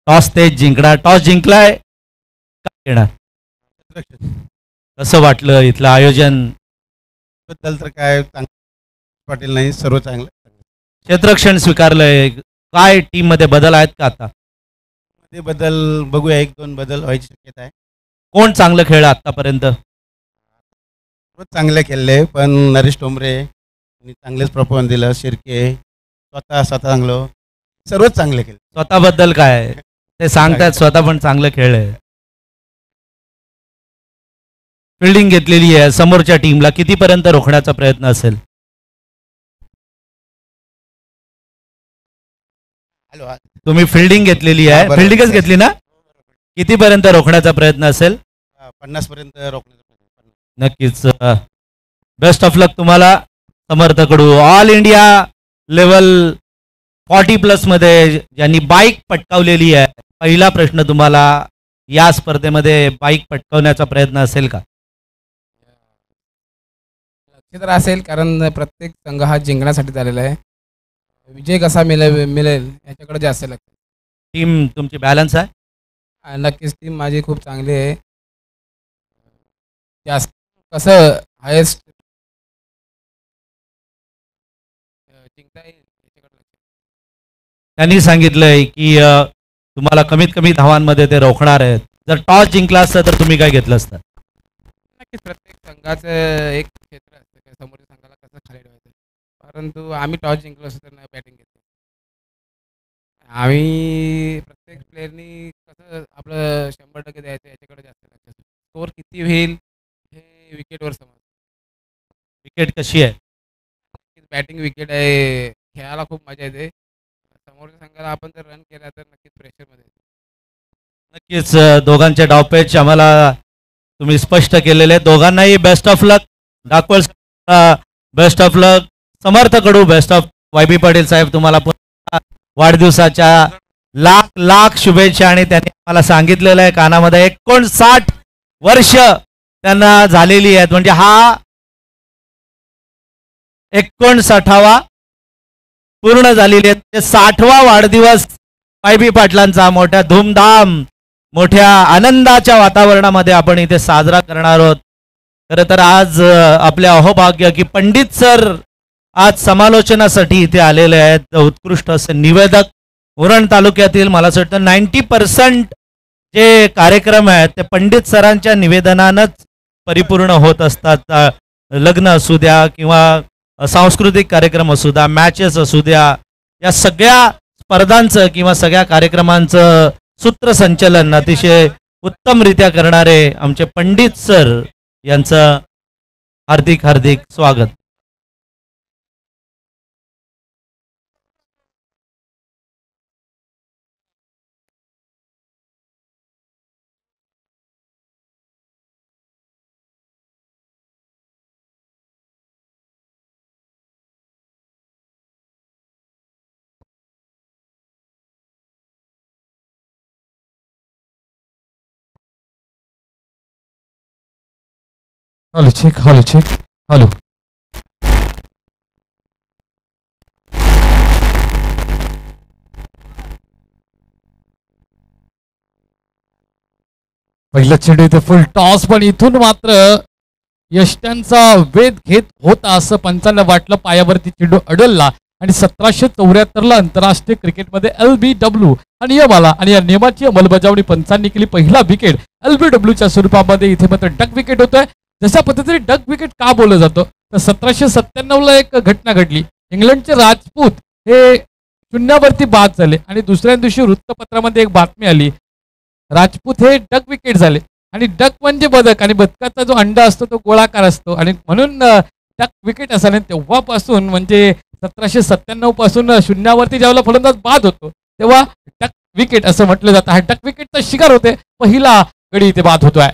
टॉस तेच जिंकणार. टॉस जिंकलाय, काय येणार, कसं वाटलं इथलं आयोजन बद्दल? तर काय पाटील नाही, सर्व चांगलं. क्षेत्ररक्षण स्वीकारलंय, काय टीम मध्ये बदल आहेत का आता? ते बदल बघूया, 1-2 बदल व्हायची शक्यता आहे. कोण चांगलं खेळलं आतापर्यंत? सर्व चांगले खेळले, पण नरेश टोंबरे यांनी चांगलेच परफॉर्मन्स दिलं. शिर्के स्वतः चांगलं, सर्वच चांगले खेळले. स्वतःबद्दल काय ते सांगतात, स्वतः पण चांगलं खेळलंय. फिल्डिंग घेतलेली आहे, समोरच्या टीमला कितीपर्यंत रोखण्याचा प्रयत्न असेल? तुम्ही फिल्डिंग घेतलेली आहे, फिल्डिंगच घेतली ना? कितीपर्यंत रोखण्याचा प्रयत्न असेल? 50 पर्यंत रोखण्याचा प्रयत्न. नक्कीच. बेस्ट ऑफ लक तुम्हाला समर्थकडू. ऑल इंडिया लेवल 40+ मध्ये ज्यांनी बाईक पटकावलेली आहे, पहिला प्रश्न तुम्हाला, या स्पर्धेमध्ये बाईक पटकावण्याचा प्रयत्न असेल का? तर असेल, कारण प्रत्येक संघ हा जिंकण्यासाठी झालेला आहे. विजय कसा मिळेल याच्याकडे जास्त लक्ष. टीम तुमची बॅलन्स आहे? नक्कीच टीम माझी खूप चांगली आहे. जास्त कसं हायेस्ट जिंकता येईल याच्याकडे लक्ष. त्यांनी सांगितलंय की तुम्हाला कमीत कमी धावांमध्ये ते रोखणार आहेत. जर टॉस जिंकला असतं तर तुम्ही काय घेतलं असतं? नक्कीच प्रत्येक संघाचं एक क्षेत्र असतं की समोरच्या संघाला कसं खाली ठेवायचं. परंतु आम्ही टॉस जिंकलो असतो तर नाही बॅटिंग घेतली. आम्ही प्रत्येक प्लेअरनी कसं आपलं 100% द्यायचं याच्याकडे जास्त लक्ष असतं. स्कोअर किती होईल हे विकेटवर समजतं. विकेट कशी आहे? बॅटिंग विकेट आहे, खेळायला खूप मजा येते. समोरच्या संघाला आपण जर रन केला तर नक्कीच प्रेशरमध्ये येतो. नक्कीच दोघांचे डावपेच आम्हाला तुम्ही स्पष्ट केलेले. दोघांनाही बेस्ट ऑफ लक. डाकवळ बेस्ट ऑफ लक. समर्थकडू बेस्ट ऑफ. YB पाटील साहेब तुम्हाला पुन्हा वाढदिवसाच्या लाख लाख शुभेच्छा. आणि त्यांनी आम्हाला सांगितलेलं आहे कानामध्ये 59 वर्ष त्यांना झालेली आहेत, म्हणजे हा 59वा पूर्ण झालेली आहे. 60वा वाढदिवस YB पाटलांचा मोठ्या धूमधाम मोठ्या आनंदाच्या वातावरणामध्ये आपण इथे साजरा करणार आहोत. खरं तर आज आपले अहोभाग्य की पंडित सर आज समालोचनासाठी इथे आलेले आहेत. उत्कृष्ट असे निवेदक. उरण तालुक्यातील मला असं वाटतं 90% जे कार्यक्रम आहेत ते पंडित सरांच्या निवेदनानंच परिपूर्ण होत असतात. लग्न असू द्या किंवा सांस्कृतिक कार्यक्रम असू द्या, मॅचेस असू द्या, या सगळ्या स्पर्धांचं किंवा सगळ्या कार्यक्रमांचं सूत्रसंचलन अतिशय उत्तमरित्या करणारे आमचे पंडित सर यांचं हार्दिक हार्दिक स्वागत. Hello check. हॅलो. पहिला चेंडू इथे फुल टॉस, पण इथून मात्र यष्ट्यांचा वेध घेत होता असं पंचांना वाटलं. पायावरती चेंडू अडलला आणि 1774ला आंतरराष्ट्रीय क्रिकेटमध्ये LBW हा नियम आला आणि या नियमाची अंमलबजावणी पंचांनी केली. पहिला विकेट LBWच्या स्वरूपामध्ये इथे मात्र डक विकेट होतोय. जशा पद्धतीने डक विकेट का बोललं जातं तर 1797ला एक घटना घडली. इंग्लंडचे राजपूत हे शून्यावरती बाद झाले आणि दुसऱ्या दिवशी वृत्तपत्रामध्ये एक बातमी आली, राजपूत हे डक विकेट झाले. आणि डक म्हणजे बदक आणि बदकाचा जो अंडा असतो तो गोळाकार असतो आणि म्हणून डक विकेट असाले. तेव्हापासून म्हणजे 1797 पासून शून्यावरती ज्यावेळेला फलंदाज बाद होतो तेव्हा डक विकेट असं म्हटलं जातं. हा डक विकेटचा शिकार होते. पहिला गडी इथे बाद होतोय.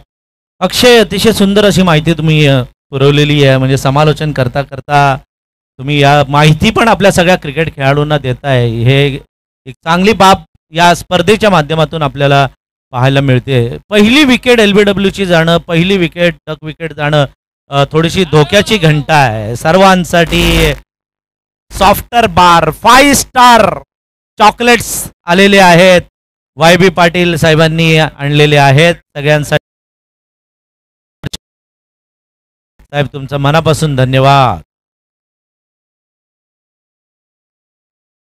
अक्षय, अतिशय सुंदर अशी माहिती तुम्ही पुरवलेली आहे. म्हणजे समालोचन करता करता तुम्ही या माहिती पण आपल्या सगळ्या क्रिकेट खेळाडूंना देताय. हे एक चांगली बाब या स्पर्धेच्या माध्यमातून आपल्याला पाहायला मिळते. पहिली विकेट LBWची जाणं, पहिली विकेट डक विकेट जाणं थोडीशी धोक्याची घंटा आहे सर्वांसाठी. सॉफ्टर बार 5 स्टार चॉकलेट्स आलेले आहेत, YB पाटील साहेबांनी आणलेले आहेत सगळ्यांसाठी. साहेब तुमचं मनापासून धन्यवाद.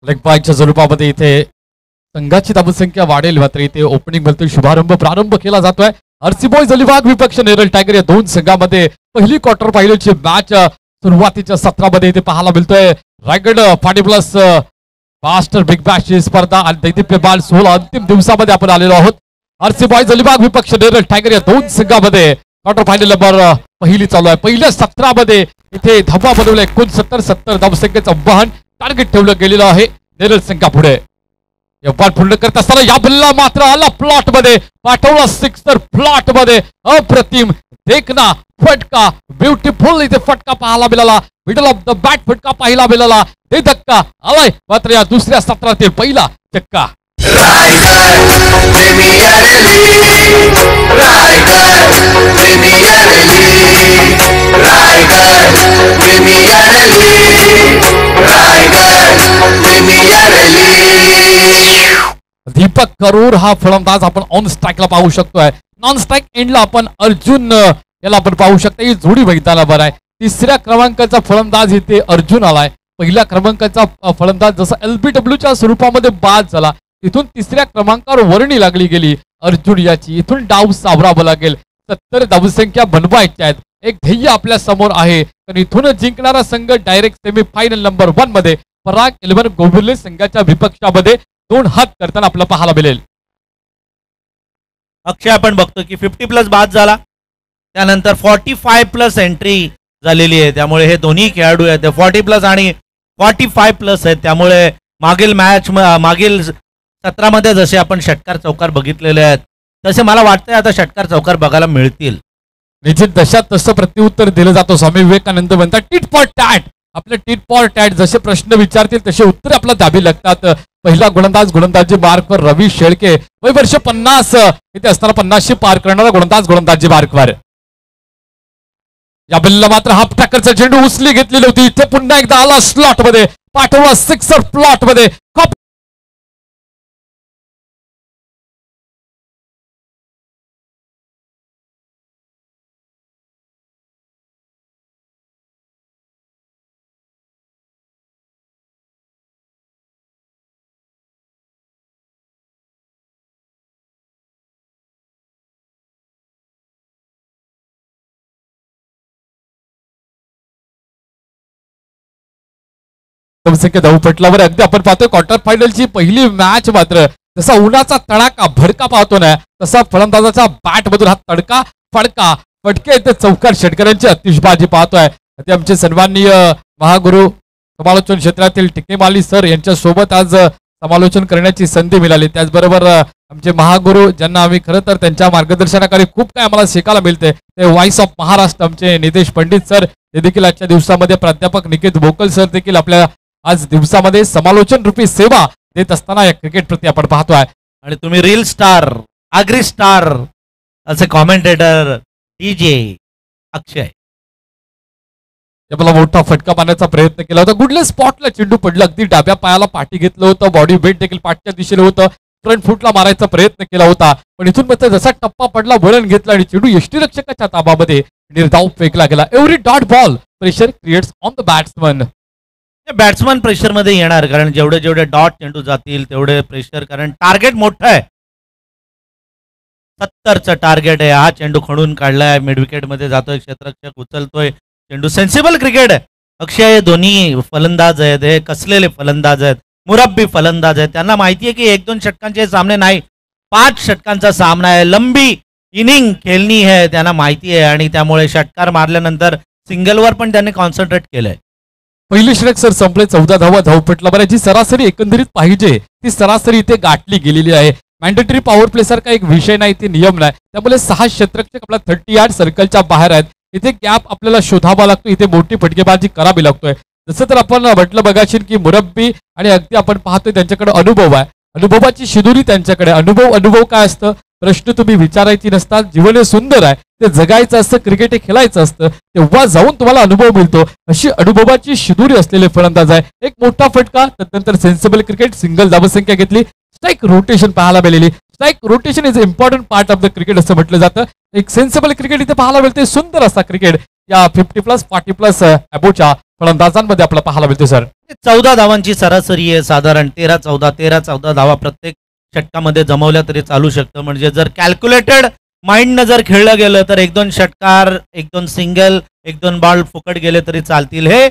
लेग बायच्या स्वरूपामध्ये इथे संघाची धावसंख्या वाढेल, मात्र इथे ओपनिंग मध्ये प्रारंभ केला जातोय. RC बॉयज अलिबाग विपक्ष नेरल टायगर या दोन संघामध्ये पहिली क्वार्टर फायनलची मॅच सुरुवातीच्या सत्रामध्ये इथे पाहायला मिळतोय. रायगड 40+ मास्टर बिग बॅशची स्पर्धा आणि दैदिप्यमान 16 अंतिम दिवसामध्ये आपण आलेलो आहोत. RC बॉयज अलिबाग विपक्ष नेरल टायगर या दोन संघामध्ये क्वार्टर फायनल नंबर पहिली चालू आहे. पहिल्या सत्रामध्ये इथे धावा बनवल्या 69-70 धावसंख्येचं आव्हान टार्गेट ठेवलं गेलेलं आहे नेरल संघापुढे. व्यापार पूर्ण करत असताना या बल्ला मात्र आला प्लॉट मध्ये, पाठवला सिक्सर प्लॉट मध्ये. अप्रतिम देखना फटका, ब्युटिफुल इथे फटका पाहायला मिळाला. मिडल ऑफ द बॅट फटका पाहायला मिळाला. ते धक्का आलाय मात्र या दुसऱ्या सत्रातील पहिला चक्का. दीपक करूर हा फलंदाज आपण ऑन स्ट्राईकला पाहू शकतोय. नॉन स्ट्राईक एंडला आपण अर्जुन याला आपण पाहू शकतो. ही जोडी बघताना बरं आहे. तिसऱ्या क्रमांकाचा फलंदाज इथे अर्जुन आलाय. पहिल्या क्रमांकाचा फलंदाज जसा LBWच्या स्वरूपामध्ये बाद झाला, तिथून तिसऱ्या क्रमांकावर वर्णी लागली गेली अर्जुन याची. इथून डाव सावरावा लागेल. 70 धावसंख्या बनवायच्या आहेत. एक ध्येय आपल्या समोर आहे, तर इथून जिंकणारा संघ डायरेक्ट सेमीफायनल नंबर 1 मध्ये पराग 11 गोविले संघाच्या विपक्षामध्ये 2 हात करताना आपल्याला पाहायला मिळेल. अक्षय आपण बघतो की 50+ बाद झाला, त्यानंतर 45+ एंट्री झालेली आहे. त्यामुळे हे दोन्ही खेळाडू आहेत, 40+ आणि 45+ आहेत. त्यामुळे मागील सत्रामध्ये जसे आपण षटकार चौकार बघितलेले आहेत, तसे मला वाटतंय आता षटकार चौकार बघायला मिळतील. निश्चित दशात तसं प्रत्युत्तर दिलं जातो. स्वामी विवेकानंद म्हणतात टिट फॉर टॅट. आपले टिट फॉर टॅट जसे प्रश्न विचारतील तसे उत्तर आपल्याला द्यावी लागतात. पहिला गोलंदाजी मार्कवर रवी शेळके, वय वर्ष 50 इथे असताना 50 पार करणारा गोलंदाजी मार्कवर. या बल्ला मात्र हाफ टॅकरचा चेंडू उचली घेतलेली होती. इथे पुन्हा एकदा आला स्लॉट मध्ये, पाठवला सिक्सर प्लॉट मध्ये. धावपटलावर अगदी आपण पाहतोय क्वार्टर फायनलची पहिली मॅच मात्र जसा उन्हाचा तडाका भडका पाहतो ना, तसा फलंदाजाच्या बॅट मधून हा तडका फडका फटके ते चौकार षटकरांची अतिशबाजी पाहतोय. ते आमचे सन्माननीय महागुरु समालोचन क्षेत्रातील टिकेमाली सर यांच्या सोबत आज समालोचन करण्याची संधी मिळाली. त्याचबरोबर आमचे महागुरु ज्यांना आम्ही खरं तर त्यांच्या मार्गदर्शनाखाली खूप काय आम्हाला शिकायला मिळते, ते व्हॉइस ऑफ महाराष्ट्र आमचे नितेश पंडित सर, ते देखील आजच्या दिवसामध्ये प्राध्यापक निकेत भोकल सर देखील आपल्या आज दिवसामध्ये समालोचन रूपी सेवा देत असताना या क्रिकेट प्रती आपण पाहतोय. आणि तुम्ही रील स्टार, आगरी स्टार असे कॉमेंटेटर DJ अक्षय आपला मोठा फटका मारण्याचा प्रयत्न केला होता. गुडले स्पॉटला चेंडू पडला, अगदी डाव्या पायाला पाठी घेतलं होतं. बॉडी वेट देखील पाठच्या दिशेला होतं. फ्रंट फुटला मारायचा प्रयत्न केला होता, पण इथून मात्र जसा टप्पा पडला वळण घेतला आणि चेंडू यष्टीरक्षकाच्या ताबामध्ये निर्धाव फेकला गेला. Every dot ball pressure creates on the batsman. Batsman pressure मध्ये येणार, कारण जेवढे जेवढे डॉट चेंडू जातील तेवढे प्रेशर, कारण टार्गेट मोठं आहे. 70चं टार्गेट आहे. हा चेंडू खणून काढलाय, मिड विकेट मध्ये जातोय, क्षेत्ररक्षक उचलतोय चेंडू. सेन्सिबल क्रिकेट आहे. अक्षय दोन्ही फलंदाज आहेत, हे कसलेले फलंदाज आहेत, मुरब्बी फलंदाज आहेत. त्यांना माहिती आहे की 1-2 षटकांचे सामने नाही, 5 षटकांचा सामना आहे, लंबी इनिंग खेळणी आहे, त्यांना माहिती आहे. आणि त्यामुळे षटकार मारल्यानंतर सिंगलवर पण त्यांनी कॉन्सन्ट्रेट केलंय. पहिली षटक सर संपले, 14 धावा धावपटला. बरं, जी सरासरी एकंदरीत पाहिजे ती सरासरी इथे गाठली गेलेली आहे. मॅन्डेटरी पॉवर प्ले सारखा एक विषय नाही, ते नियम नाही. त्यामुळे 6 क्षेत्ररक्षक आपला 30 यार्ड सर्कलच्या बाहेर आहेत. इथे गॅप आपल्याला शोधावा लागतो, इथे मोठी फटकेबाजी करावी लागतोय. जसं तर आपण म्हटलं बघाशील की मुरब्बी आणि अगदी आपण पाहतोय त्यांच्याकडे अनुभव आहे, अनुभवाची शिदोरी त्यांच्याकडे. अनुभव काय असतं, प्रश्न तुम्ही विचारायची नसतात. जीवन हे सुंदर आहे, ते जगायचं असतं, क्रिकेट हे खेळायचं असतं, तेव्हा जाऊन तुम्हाला अनुभव मिळतो. अशी अनुभवाची शिदोरी असलेले फलंदाज आहे. एक मोठा फटका, त्यानंतर सेन्सिबल क्रिकेट, सिंगल धावसंख्या घेतली. स्ट्राईक रोटेशन पाहायला मिळालेली. Strike rotation is important part of the cricket असं म्हटलं जातं. एक सेन्सिबल क्रिकेट इथे पाहायला मिळते. सुंदर असा क्रिकेट या 50+, 40+ अबोच्या फलंदाजांमध्ये आपल्याला पाहायला मिळते. सर 14 धावांची सरासरी आहे, साधारण 13-14 धावा प्रत्येक षटकामध्ये जमवल्या तरी चालू शकतं. म्हणजे जर कॅल्क्युलेटेड माइंडनं जर खेळलं गेलं तर 1-2 षटकार, 1-2 सिंगल, 1-2 बॉल फुकट गेले तरी चालतील. हे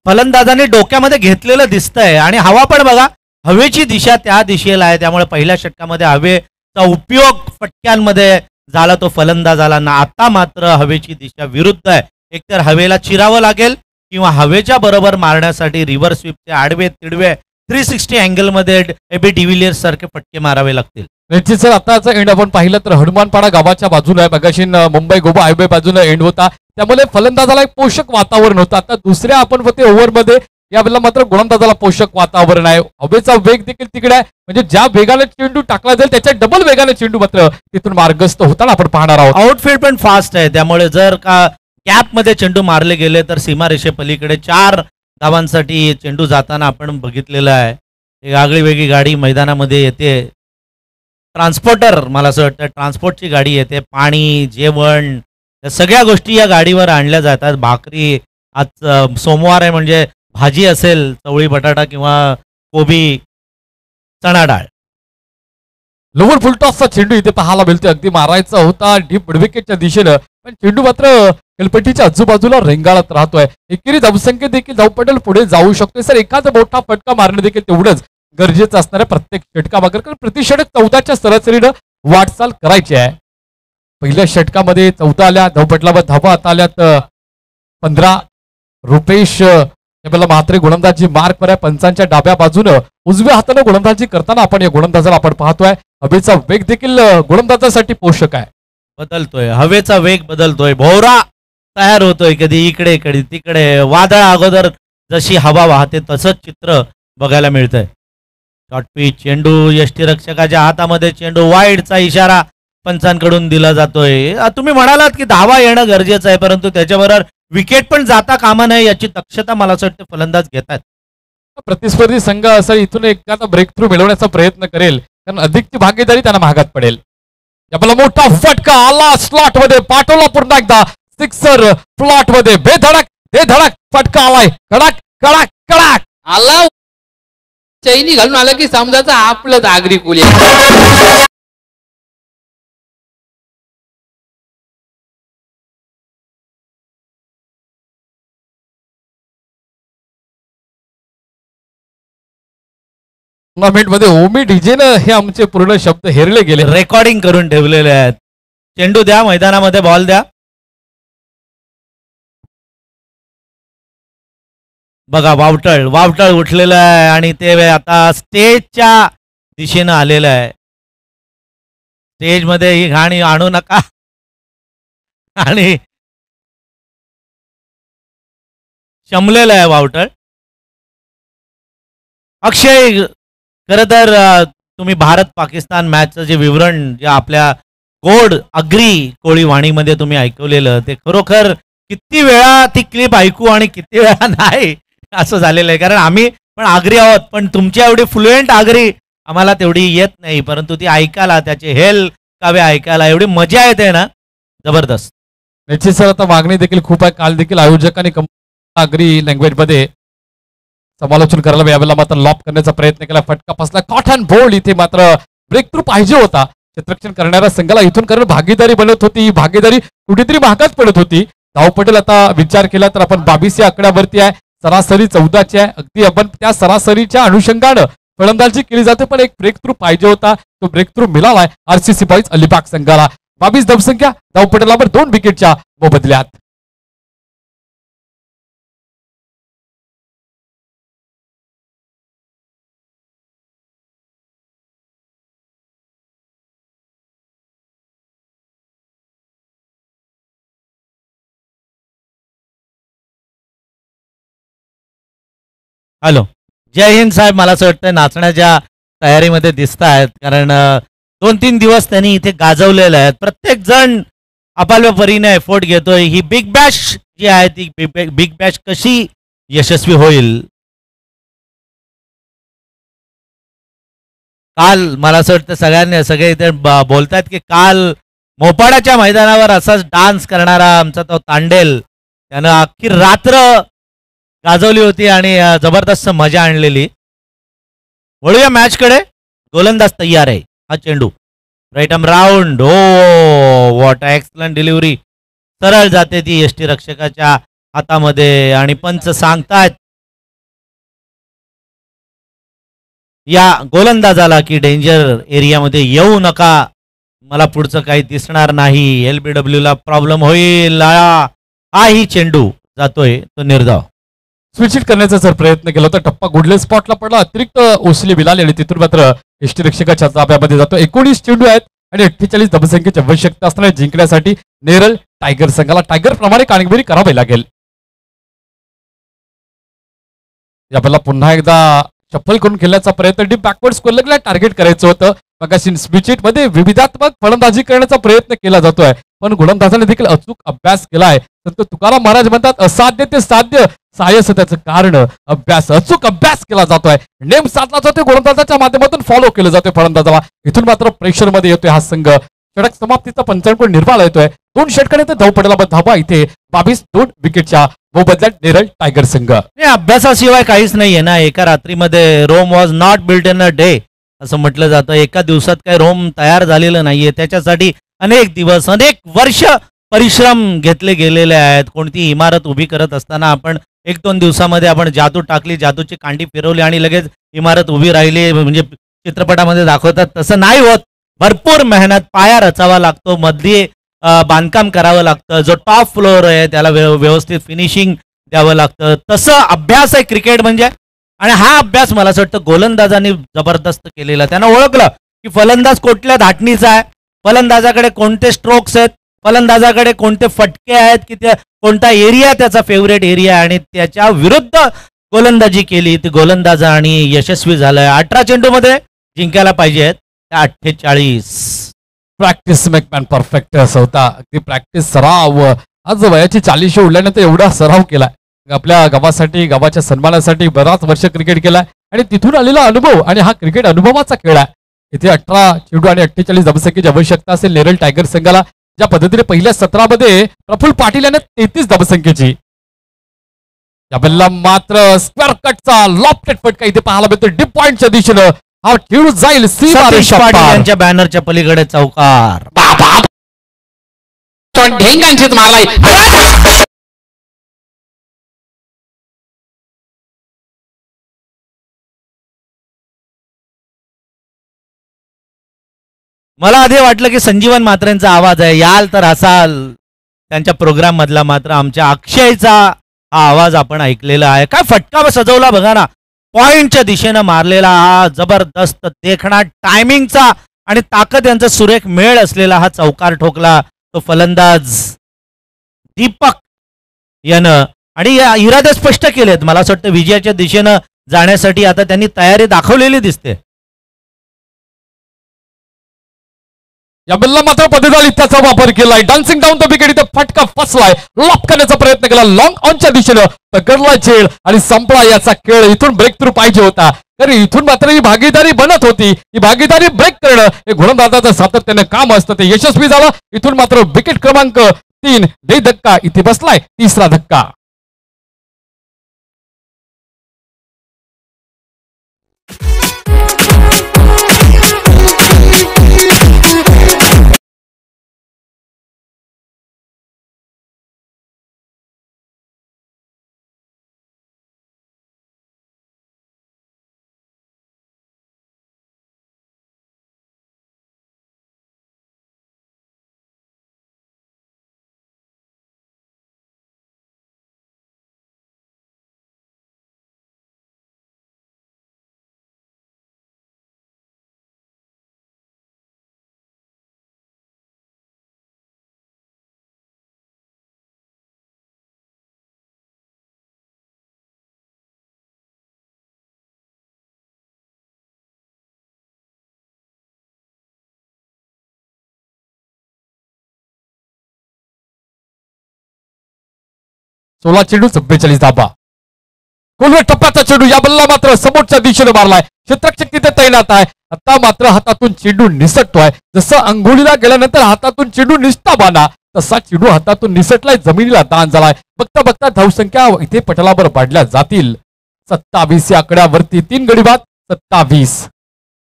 फलंदाजाने डोक्यामध्ये घेतलेलं दिसतंय. आणि हवा पण बघा, हवेची दिशा त्या दिशेला आहे. त्यामुळे पहिल्या षटकामध्ये हवेचा उपयोग फटक्यांमध्ये झाला, तो फलंदाजाला ना. आता मात्र हवेची दिशा विरुद्ध आहे. एकतर हवेला चिरावं लागेल किंवा हवेच्या बरोबर मारण्यासाठी रिव्हर्स स्वीपचे आडवे तिडवे 360 अँगलमध्ये एबी डिव्हिलियर्स सारखे फटके मारावे लागतील. निश्चित सर, आताचा एंड आपण पाहिलं तर हनुमानपाडा गावाच्या बाजूला आहे. मगाशी मुंबई गोवा हायवे बाजूला एंड होता, त्यामुळे फलंदाजाला एक पोषक वातावरण होतं. आता दुसऱ्या आपण ओव्हरमध्ये यावेळेला मात्र गोलंदाजाला पोषक वातावरण आहे. हवेचा वेग देखील तिकडे आहे, म्हणजे ज्या वेगाने चेंडू टाकला जाईल त्याच्या डबल वेगाने चेंडू मात्र तिथून मार्गस्थ होताना आपण पाहणार आहोत. आउटफील्ड पण फास्ट आहे, त्यामुळे जर का कॅपमध्ये चेंडू मारले गेले तर सीमारेषेपलीकडे 4 धावांसाठी चेंडू जाताना आपण बघितलेलं आहे. एक आगळी वेगळी गाडी मैदानामध्ये येते, ट्रान्सपोर्टर, मला असं वाटतं ट्रान्सपोर्टची गाडी येते. पाणी, जेवण, या सगळ्या गोष्टी या गाडीवर आणल्या जातात. भाकरी, आज सोमवार आहे म्हणजे भाजी असेल, चवळी बटाटा किंवा कोबी, चणा डाळ. लोवर फुलटॉसचा चेंडू इथे पाहायला मिळतोय. अगदी मारायचा होता डीप मिडविकेटच्या दिशेनं, पण चेंडू मात्र खेळपट्टीच्या आजूबाजूला रेंगाळत राहतोय. एकेरी धावसंख्येत देखील धावपटल पुढे जाऊ शकतोय. सर, एखादा मोठा फटका मारणं देखील तेवढंच गरजेचं असणार आहे प्रत्येक षटकामागे, कारण प्रतिषटक 14च्या सरासरीनं वाटचाल करायची आहे. पहिल्या षटकामध्ये 14 आल्या, धावपटलावर धावा आता आल्यात 15. रुपेश यावेळेला मात्र गोलंदाजी मार्कवर आहे. पंचांच्या डाव्या बाजूनं उजव्या हाताने गोलंदाजी करताना आपण या गोलंदाजाला आपण पाहतोय. हवेचा वेग देखील गोलंदाजासाठी पोषक आहे. बदलतोय, हवेचा वेग बदलतोय, भोवरा तयार होतोय, कधी इकडे कधी तिकडे. वादळ अगोदर जशी हवा वाहते तसंच चित्र बघायला मिळतंय. शॉर्ट पिच चेंडू, यष्टीरक्षकाच्या हातामध्ये चेंडू, वाईडचा इशारा पंचांकडून दिला जातोय. तुम्ही म्हणालात की धावा येणं गरजेचं आहे, परंतु त्याच्याबरोबर विकेट पण जाता कामा नये याची दक्षता मला असं वाटतं फलंदाज घेतात. प्रतिस्पर्धी संघ असं इथून एखादा ब्रेक थ्रू मिळवण्याचा प्रयत्न करेल, कारण अधिकची भागीदारी त्यांना महागात पडेल. आपला मोठा फटका आला स्लॉट मध्ये, पाठवला पुन्हा एकदा सिक्सर फ्लॉट मध्ये, बेधडक फटका आलाय. कडक कडक कडक आला, चैनी घालून आलं की समजायचं आपलं दागरी कुल. टुर्नामेंट मध्ये ओमी डीजेनं हे आमचे पूर्ण शब्द हेरले गेले. रेकॉर्डिंग करून ठेवलेले आहेत. चेंडू द्या, मैदानामध्ये बॉल द्या. बघा, वावटळ उठलेलं आहे आणि ते आता स्टेजच्या दिशेनं आलेलं आहे. स्टेजमध्ये ही घाणी आणू नका. आणि शमलेलं आहे वावटळ. अक्षय, खरं तर तुम्ही भारत पाकिस्तान मॅचचं जे विवरण जे आपल्या गोड अग्री कोळी वाणीमध्ये तुम्ही ऐकवलेलं, ते खरोखर किती वेळा ती क्लिप ऐकू आणि किती वेळा नाही असं झालेलं आहे. कारण आम्ही पण आगरी आहोत, पण तुमच्या एवढी फ्लुएंट आगरी आम्हाला तेवढी येत नाही, परंतु ती ऐकायला, त्याचे हेल काव्य ऐकायला एवढी मजा येते ना, जबरदस्त. निश्चित सर, आता मागणी देखील खूप आहे. काल देखील आयोजकांनी आगरी लँग्वेजमध्ये समालोचन करायला यावेळेला मात्र लॉप करण्याचा प्रयत्न केला. फटका फसला, कॉटन बोल्ड. इथे मात्र ब्रेक थ्रू पाहिजे होता. क्षेत्ररक्षण करणाऱ्या संघाला इथून कारण भागीदारी बनत होती, ही भागीदारी कुठेतरी महागात पडत होती. धावपटेल आता विचार केला तर आपण 22 या आकड्यावरती आहे, सरासरी 14ची आहे. अगदी आपण त्या सरासरीच्या अनुषंगानं फलंदाजी केली जाते, पण एक ब्रेक थ्रू पाहिजे होता. तो ब्रेक थ्रू मिळालाय RCC बॉईज अलिबाग संघाला. 22 धावसंख्या, धावपटेलावर 2 विकेटच्या मोबदल्यात. हॅलो, जय हिंद साहेब. मला असं वाटतं नाचण्याच्या तयारीमध्ये दिसत आहेत, कारण 2-3 दिवस त्यांनी इथे गाजवलेले आहेत. प्रत्येक जण आपापल्या परीने एफोर्ट घेतोय. ही बिग बॅश जी आहे ती बिग बॅश कशी यशस्वी होईल. काल मला असं वाटतं सगळे इथे बोलतायत की काल मोपाड्याच्या मैदानावर असाच डान्स करणारा आमचा तो तांडेल, त्यानं अख्खी रात्र गाजवली होती आणि जबरदस्त मजा आणलेली. वळूया मॅचकडे. गोलंदाज तयार आहे. हा चेंडू राईट आर्म राऊंड. हो, व्हॉट एक्सलंट डिलिव्हरी. सरळ जाते ती यष्टीरक्षकाच्या हातामध्ये आणि पंच सांगतायत या गोलंदाजाला की डेंजर एरियामध्ये येऊ नका, मला पुढचं काही दिसणार नाही, LBW ला प्रॉब्लेम होईल. हा ही चेंडू जातोय तो निर्धाव. स्विच इट करण्याचा जर प्रयत्न केला तर टप्पा गुडले स्पॉटला पडला, अतिरिक्त ओसली बिलाली आणि तिथून मात्र यष्टीरक्षकाच्या ताब्यामध्ये जातो. 19 चेंडू आहेत आणि 48 धावसंख्येची आवश्यकता असताना जिंकण्यासाठी नेरळ टायगर संघाला टायगर प्रमाणे कामगिरी करावी लागेल. याला पुन्हा एकदा शफल करून खेळण्याचा प्रयत्न, डीप बॅकवर्ड स्कोअरला टार्गेट करायचं होतं. मगाशी स्विच मध्ये विविधात्मक फलंदाजी करण्याचा प्रयत्न केला जातोय, पण गोलंदाजाने देखील अचूक अभ्यास केलाय. संत तुकाराम महाराज म्हणतात असाध्य ते साध्य, सायस त्याचं कारण अभ्यास, अचूक अभ्यास केला जातोय. नेम साधला जातोय, गोलंदाजाच्या माध्यमातून फॉलो केलं जातोय फलंदाजाला. इथून मात्र प्रेशर मध्ये येतोय हा संघ. षटक समाप्तीचा 55 निर्माण येतोय. 2 षटकाने धाव पडला, धावा इथे 22-2 विकेटच्या मोबदल्यात नेरळ टायगर संघ. अभ्यासाशिवाय काहीच नाहीये ना. एका रात्रीमध्ये Rome was not built in a day असं म्हटलं जातं. एका दिवसात काय रोम तयार झालेलं नाहीये. त्याच्यासाठी अनेक दिवस, अनेक वर्ष परिश्रम घेतले गेलेले आहेत. कोणती इमारत उभी करत असताना आपण 1-2 दिवसामध्ये आपण जादू टाकली, जादूची कांडी फिरवली आणि लगेच इमारत उभी राहिली म्हणजे चित्रपटामध्ये दाखवतात तसं नाही होत. भरपूर मेहनत, पाया रचावा लागतो, मध्ये बांधकाम करावं लागतं. जो टॉप फ्लोअर आहे त्याला व्यवस्थित फिनिशिंग द्यावं लागतं. तसं अभ्यास आहे क्रिकेट म्हणजे. आणि हा अभ्यास मला असं वाटतं गोलंदाजांनी जबरदस्त केलेला. त्यानं ओळखलं की फलंदाज कुठल्या धाटणीचा आहे, फलंदाजाकडे कोणते स्ट्रोक्स आहेत, फलंदाजाकडे कोणते फटके आहेत, की त्या कोणता एरिया त्याचा फेवरेट एरिया, आणि त्याच्या विरुद्ध गोलंदाजी केली. ती गोलंदाजा आणि यशस्वी झालाय. 18 चेंडूमध्ये जिंकायला पाहिजेत 48. प्रॅक्टिस मेक मॅन परफेक्ट असं होता. अगदी प्रॅक्टिस सराव. आज वयाची 40 उडल्यानंतर एवढा सराव केलाय. आपल्या गावासाठी, गावाच्या सन्मानासाठी बराच वर्ष क्रिकेट केलाय आणि तिथून आलेला अनुभव, आणि हा क्रिकेट अनुभवाचा खेळ आहे. इथे 18 चेंडू आणि 48 धावसंख्येची आवश्यकता असेल नेरळ टायगर संघाला. ज्या पद्धतीने पहिल्या 17 मध्ये प्रफुल्ल पाटील याने 33 धावसंख्येची. या बल्ला मात्र स्क्वेअर कटचा लॉफ्टेड फटका इथे पाहायला मिळतो. डीप पॉइंटच्या दिशेनं हा खेळू जाईल. सतीश पाटील यांच्या बॅनरच्या पलीकडे चौकार. ढेंगांचीच मारलाय. मला आधी वाटलं की संजीवन म्हात्रेंचा आवाज आहे, याल तर असाल त्यांच्या प्रोग्राम मधला. मात्र आमच्या अक्षयचा हा आवाज आपण ऐकलेला आहे. काय फटका सजवला बघा ना, पॉइंटच्या दिशेनं मारलेला हा जबरदस्त देखणा टायमिंगचा आणि ताकद यांचा सुरेख मेळ असलेला हा चौकार ठोकला तो फलंदाज दीपक यानं. आणि या इरादे स्पष्ट केलेत. मला असं वाटतं विजयाच्या दिशेनं जाण्यासाठी आता त्यांनी तयारी दाखवलेली दिसते. या बल्ला मात्र पद्धतीने त्याचा वापर केलाय. डान्सिंग डाऊन द विकेट, इथे फटका फसलाय. लॉक करण्याचा प्रयत्न केला लॉंग ऑनच्या दिशेनं, पकडला झेल आणि संपला याचा खेळ. इथून ब्रेक थ्रू पाहिजे होता, तर इथून मात्र ही भागीदारी बनत होती. ही भागीदारी ब्रेक करणं हे गोलंदाजाचं सातत्यानं काम असतं, ते यशस्वी झालं. इथून मात्र विकेट क्रमांक 3 दे धक्का इथे बसलाय. 3रा धक्का. सोळा चेंडू 44 धाबा. कोलवे टप्प्याचा चेंडू, या बल्ला मात्र समोरच्या दिशेने मारलाय. क्षेत्ररक्षक तिथे तैनात आहे. आता मात्र हातातून चेंडू निसटतोय. जसं अंघोळीला गेल्यानंतर हातातून चेंडू निसटा बाना, तसा चेंडू हातातून निसटलाय, जमिनीला दान झालाय. बघता बघता धावसंख्या इथे पटलावर वाढल्या जातील. 27 या आकड्यावरती 3 गडी बाद. 27.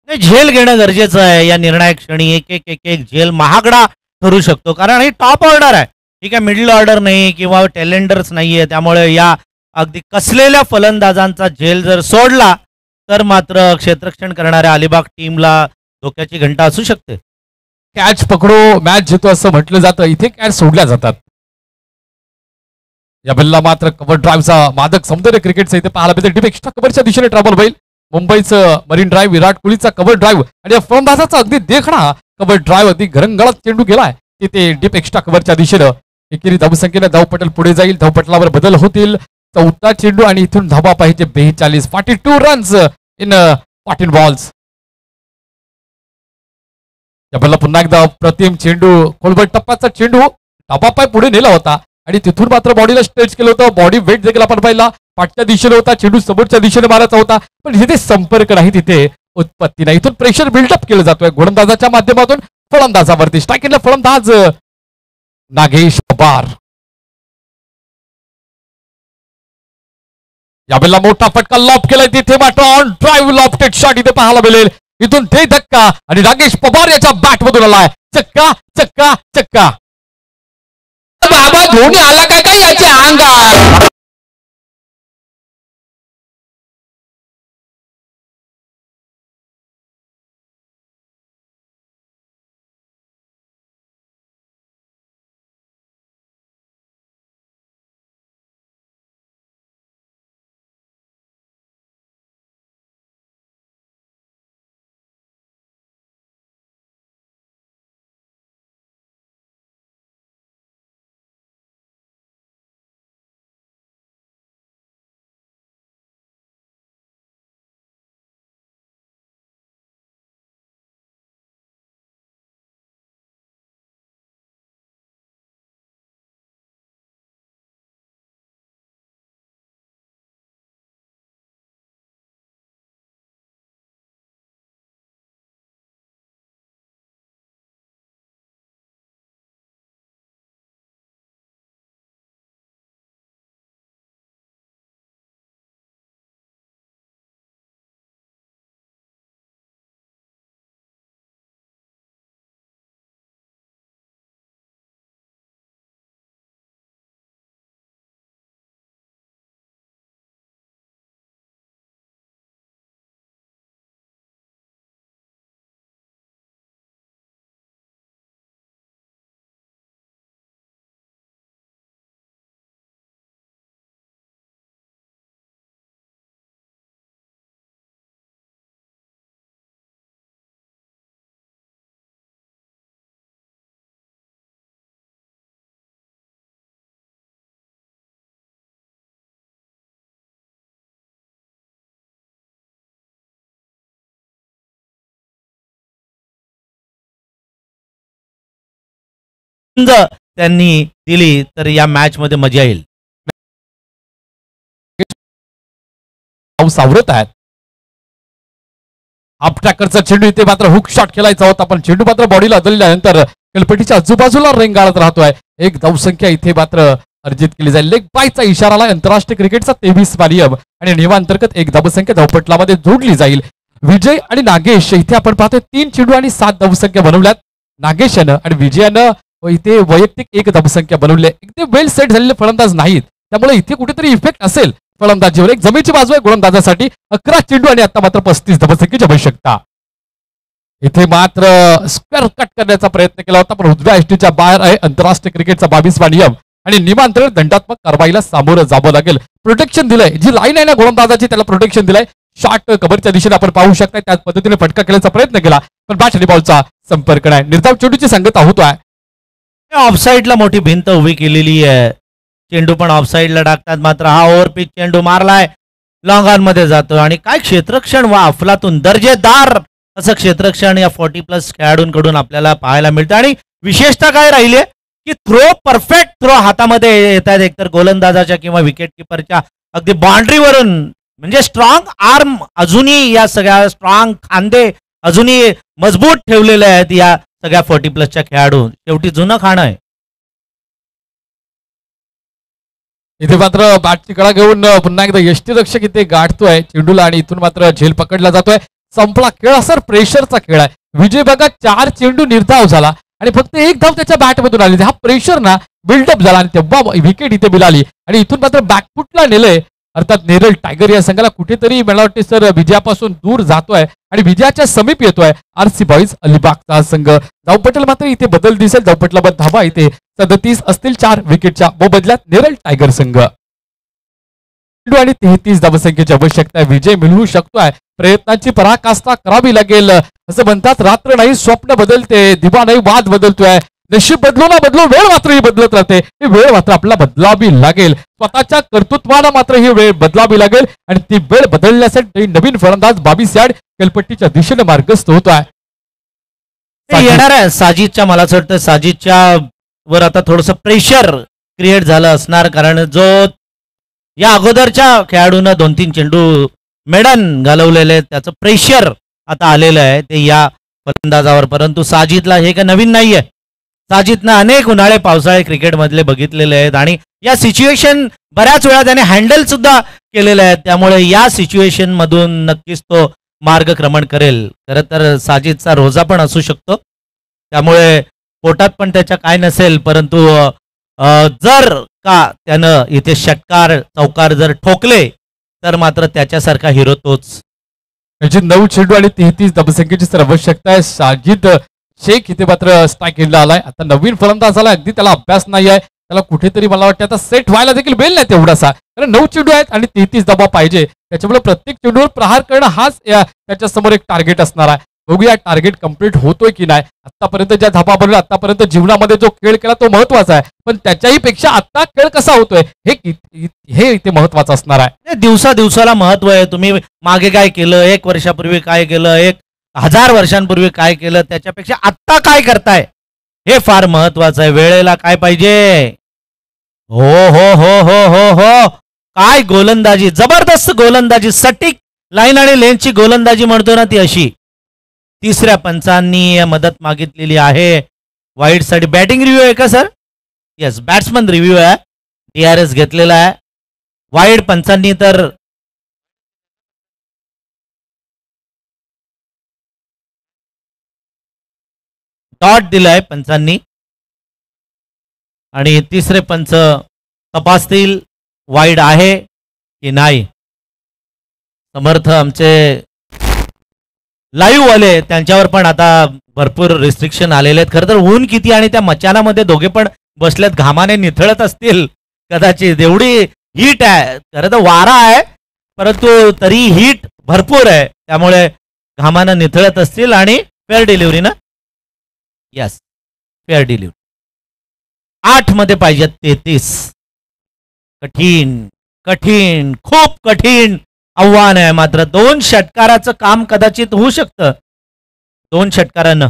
झेल घेणं गरजेचं आहे या निर्णायक क्षणी. एक झेल महागडा ठरू शकतो, कारण ही टॉप ऑर्डर आहे. ठीक आहे, मिडल ऑर्डर नाही किंवा टेलेंडर्स नाहीये. त्यामुळे या अगदी कसलेल्या फलंदाजांचा झेल जर सोडला तर मात्र क्षेत्ररक्षण करणाऱ्या अलिबाग टीमला धोक्याची घंटा असू शकते. कॅच पकडो मॅच जितो असं म्हटलं जातं. इथे कॅच सोडल्या जातात. या बल्ला मात्र कव्हर ड्राईव्हचा मादक सौंदर्य क्रिकेटचं इथे पाहायला मिळते. डीप एक्स्ट्रा कव्हरच्या दिशेने ट्रॅव्हल होईल. मुंबईचं मरीन ड्राईव्ह, विराट कोहलीचा कव्हर ड्राईव्ह आणि या फलंदाजाचा अगदी देखणा कव्हर ड्राईव्ह, अगदी घरंगळात चेंडू गेलाय तिथे डीप एक्स्ट्रा कव्हरच्या दिशेनं. एकेरी धावसंख्येने धावपटल पुढे जाईल. धावपटलावर बदल होतील. 14 चेंडू आणि इथून धावा पाहिजे 42. 42 रन्स इन 14 बॉल्स. या बल्ला पुन्हा एकदा प्रतिम चेंडू, खोलवर टप्प्याचा चेंडू धावा पाय पुढे नेला होता आणि तिथून मात्र बॉडीला स्ट्रेच केलं होतं. बॉडी वेट देखील आपण पाहिला. पाठच्या दिशेने होता चेंडू, समोरच्या दिशेने मारायचा होता पण तिथे संपर्क नाही, तिथे उत्पत्ती नाही. इथून प्रेशर बिल्डअप केलं जातोय गोलंदाजाच्या माध्यमातून फलंदाजावरती. स्ट्राईकिंगला फलंदाज नागेश पवार. यावेळेला मोठा फटका लॉब केलाय तिथे मात्र ऑन ड्राईव्ह लॉफ्टेड शॉट इथे पाहायला मिळेल. इथून ते धक्का आणि नागेश पवार याच्या बॅट मधून आलाय. चक्का चक्का चक्का. बाबा धोनी आला काय काय याच्या अंगात. त्यांनी दिली तर या मॅच मध्ये मजा येईल. सावरत आहेत. हाफ ट्रॅकरचा चेंडू इथे मात्र हुक शॉट खेळायचा होता पण चेंडू मात्र बॉडीला आदळल्यानंतर कलपटीच्या आजूबाजूला रेंगाळत राहतोय. एक धावसंख्या इथे मात्र अर्जित केली जाईल. लेग बायचा इशारा आला. आंतरराष्ट्रीय क्रिकेटचा 23 नियम आणि नियमांतर्गत एक धावसंख्या धावपटलामध्ये जोडली जाईल. विजय आणि नागेश इथे आपण पाहतोय 3 चेंडू आणि 7 धावसंख्या बनवल्यात. नागेशानं आणि विजयानं इथे वैयक्तिक एक धावसंख्या बनवली. एकदम वेल सेट झालेले फलंदाज नाहीत त्यामुळे इथे कुठेतरी इफेक्ट असेल फलंदाजीवर. एक जमेची बाजू आहे गोलंदाजासाठी. 11 चेंडू आणि आता मात्र 35 धावसंख्येची आवश्यकता. इथे मात्र स्क्वेअर कट करण्याचा प्रयत्न केला होता पण उजव्या एसटीच्या बाहेर आहे. आंतरराष्ट्रीय क्रिकेटचा 22वा नियम आणि नियमांतर्गत दंडात्मक कारवाईला सामोरं जावं लागेल. प्रोटेक्शन दिलंय, जी लाईन आहे ना गोलंदाजाची त्याला प्रोटेक्शन दिलंय. शॉट कव्हरच्या दिशेने आपण पाहू शकता त्याच पद्धतीने फटका खेळण्याचा प्रयत्न केला पण बॅट आणि बॉलचा संपर्क नाही. निर्धाव चेंडूची संगता होतोय. ऑफसाईडला मोठी भिंत उभी केलेली आहे. चेंडू पण ऑफसाईडला टाकतात मात्र हा ओव्हरपिच चेंडू मारलाय लॉंग ऑन मध्ये जातो आणि काय क्षेत्रक्षण वा अफलातून दर्जेदार असं क्षेत्रक्षण या 40+ खेळाडूंकडून आपल्याला पाहायला मिळतं. आणि विशेषतः काय राहिले की थ्रो, परफेक्ट थ्रो हातामध्ये येतात एकतर गोलंदाजाच्या किंवा विकेट किपरच्या अगदी बाउंड्रीवरून. म्हणजे स्ट्रॉंग आर्म अजूनही या सगळ्या स्ट्रॉंग खांदे अजूनही मजबूत ठेवलेले आहेत या सगळ्या 40+ खेळाडू. शेवटी जुनं खाणं आहे. इथे मात्र बॅटची कडा घेऊन पुन्हा एकदा यष्टीरक्षक इथे गाठतोय चेंडूला आणि इथून मात्र झेल पकडला जातोय. संपला खेळ सर, प्रेशरचा खेळ आहे. विजय बघा 4 चेंडू निर्धाव झाला आणि फक्त एक धाव त्याच्या बॅटमधून आली. हा प्रेशर ना बिल्डअप झाला आणि तेव्हा विकेट इथे मिळाली आणि इथून मात्र बॅकफुटला नेलंय अर्थात नेरळ टायगर या संघाला कुठेतरी मला वाटते सर विजयापासून दूर जातोय आणि विजयाच्या समीप येतोय आरसी बॉईज अलिबागचा हा संघ. धावपटल मात्र इथे बदल दिसेल. धावपटलाबद्ध धावा इथे 37 असतील 4 विकेटच्या मोबदल्यात नेरळ टायगर संघ आणि 33 धावसंख्येची आवश्यकता. विजय मिळवू शकतोय. प्रयत्नाची पराकाष्ठा करावी लागेल. असं म्हणतात रात्र नाही स्वप्न बदलते, दिवा नाही वाद बदलतोय. नशीब बदलो ना बदलो, वेळ मात्र ही बदलत राहते. ही वेळ मात्र आपल्याला बदलावी लागेल. स्वतःच्या कर्तृत्वाला मात्र ही वेळ बदलावी लागेल आणि ती वेळ बदलण्यासाठी नवीन फलंदाज 22 यार्ड कलपट्टीच्या दिशेने मार्गस्थ होतोय. येणार आहे साजिदच्या. मला असं वाटतं साजिदच्या वर आता थोडंसं प्रेशर क्रिएट झालं असणार, कारण जो या अगोदरच्या खेळाडूंना 2-3 चेंडू मेडन घालवलेले त्याचं प्रेशर आता आलेलं आहे ते या फलंदाजावर. परंतु साजिदला हे काय नवीन नाहीये. साजिदनं अनेक उन्हाळे पावसाळे क्रिकेटमधले बघितलेले आहेत आणि या सिच्युएशन बऱ्याच वेळा त्याने हँडल सुद्धा केलेले आहेत. त्यामुळे या सिच्युएशन मधून नक्कीच तो मार्गक्रमण करेल. खरं तर साजिदचा रोजा पण असू शकतो, त्यामुळे पोटात पण त्याच्या काय नसेल, परंतु जर का त्यानं इथे षटकार चौकार जर ठोकले तर मात्र त्याच्यासारखा हिरो तोच. त्याची 9 चेंडू आणि 33 धावसंख्येची सर आवश्यकता आहे. साजिद शेख इथे मात्र स्ट्राईक एंडला आलाय. आता नवीन फलंदाज आला, अगदी त्याला अभ्यास नाही आहे. त्याला कुठेतरी मला वाटतं आता सेट व्हायला देखील वेळ नाही तेवढासा, कारण 9 चेंडू आहेत आणि 33 धावा पाहिजे. त्याच्यामुळे प्रत्येक चेंडूवर प्रहार करणं हाच त्याच्या समोर एक टार्गेट असणार आहे. बघूया टार्गेट कंप्लीट होतोय की नाही. आतापर्यंत ज्या धावा बनवल्या, आतापर्यंत जीवनामध्ये जो खेळ केला तो महत्वाचा आहे, पण त्याच्याही पेक्षा आता खेळ कसा होतोय हे इथे महत्वाचं असणार आहे. दिवसा दिवसाला महत्व आहे. तुम्ही मागे काय केलं, 1 वर्षापूर्वी काय केलं, 1000 वर्षांपूर्वी काय केलं, त्याच्यापेक्षा आत्ता काय करताय हे फार महत्वाचं आहे. वेळेला काय पाहिजे. हो हो हो हो हो हो काय गोलंदाजी, जबरदस्त गोलंदाजी, सटीक लाईन आणि लेनची गोलंदाजी म्हणतो ना ती अशी. 3ऱ्या पंचांनी मदत मागितलेली आहे. वाईड साठी बॅटिंग रिव्ह्यू आहे का सर? येस, बॅट्समन रिव्ह्यू आहे. DRS घेतलेला आहे. वाईड पंचांनी तर डॉट दिलाय पंचांनी आणि 3रे पंच तपासतील वाईड आहे की नाही. समर्थ आमचे लाईव्ह वाले त्यांच्यावर पण आता भरपूर रिस्ट्रिक्शन आलेले आहेत. खरं तर ऊन किती आणि त्या मचानामध्ये दोघे पण बसलेत, घामाने निथळत असतील कदाचित, एवढी हीट आहे. खरं तर वारा आहे परंतु तरी हीट भरपूर आहे, त्यामुळे घामानं निथळत असतील. आणि फेअर डिलिव्हरी ना, यस फेअर डिलिव्हरी. 8 मध्ये पाहिजेत 33. कठीण कठीण खूप कठीण आव्हान आहे. मात्र 2 षटकाराचं काम कदाचित होऊ शकतं. 2 षटकारानं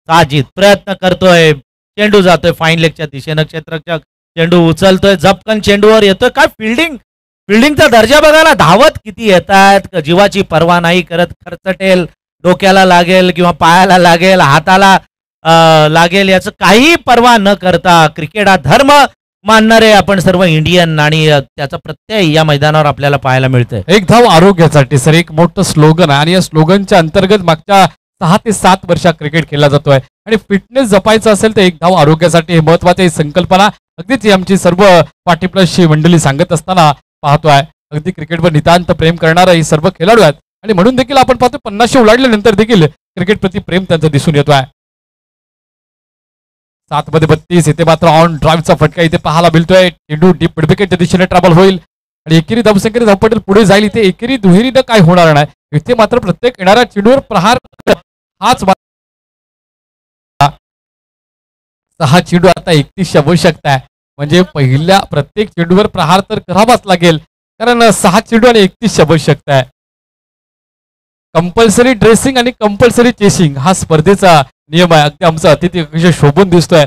साजिद प्रयत्न करतोय, चेंडू जातोय फाईन लेगच्या दिशेनं, क्षेत्ररक्षक चेंडू उचलतोय, झपकन चेंडूवर येतोय. काय फिल्डिंगचा दर्जा बघायला, धावत किती येतात, जीवाची पर्वा नाही करत. खरचटेल, डोक्याला लागेल किंवा पायाला लागेल, हाताला लागेल, याचं काही पर्वा न करता क्रिकेट हा धर्म मानणारे आपण सर्व इंडियन आणि त्याचा प्रत्यय या मैदानावर आपल्याला पाहायला मिळतंय. 1 धाव आरोग्यासाठी सर एक मोठं स्लोगन आहे आणि या स्लोगनच्या अंतर्गत मागच्या 6 ते 7 वर्षात क्रिकेट खेळला जातोय आणि फिटनेस जपायचं असेल तर 1 धाव आरोग्यासाठी हे महत्वाची संकल्पना अगदीच आमची सर्व पार्टी प्लसची मंडळी सांगत असताना पाहतोय. अगदी क्रिकेटवर नितांत प्रेम करणारे हे सर्व खेळाडू आहेत आणि म्हणून देखील आपण पाहतो 50 ओलांडल्यानंतर देखील क्रिकेट प्रति प्रेम त्यांचं दिसून येतोय. 7 मध्ये 32. इथे मात्र ऑन ड्राईव्हचा फटका इथे पाहायला मिळतोय. चेंडू डीप विकेटच्या दिशेने ट्रॅव्हल होईल आणि एकेरी धावसंख्येने धावपटेल पुढे जाईल. इथे एकेरी दुहेरीनं काय होणार नाही. इथे मात्र प्रत्येक येणाऱ्या चेंडूवर प्रहार हाच 6 चेंडू आता 31ची आवश्यकता आहे. म्हणजे पहिल्या प्रत्येक चेंडूवर प्रहार तर करावाच लागेल, कारण 6 चेंडू आणि 31ची आवश्यकता आहे. कंपल्सरी ड्रेसिंग आणि कंपल्सरी चेसिंग हा स्पर्धेचा नियम आहे. अगदी आमचा अतिथी अतिशय शोभून दिसतोय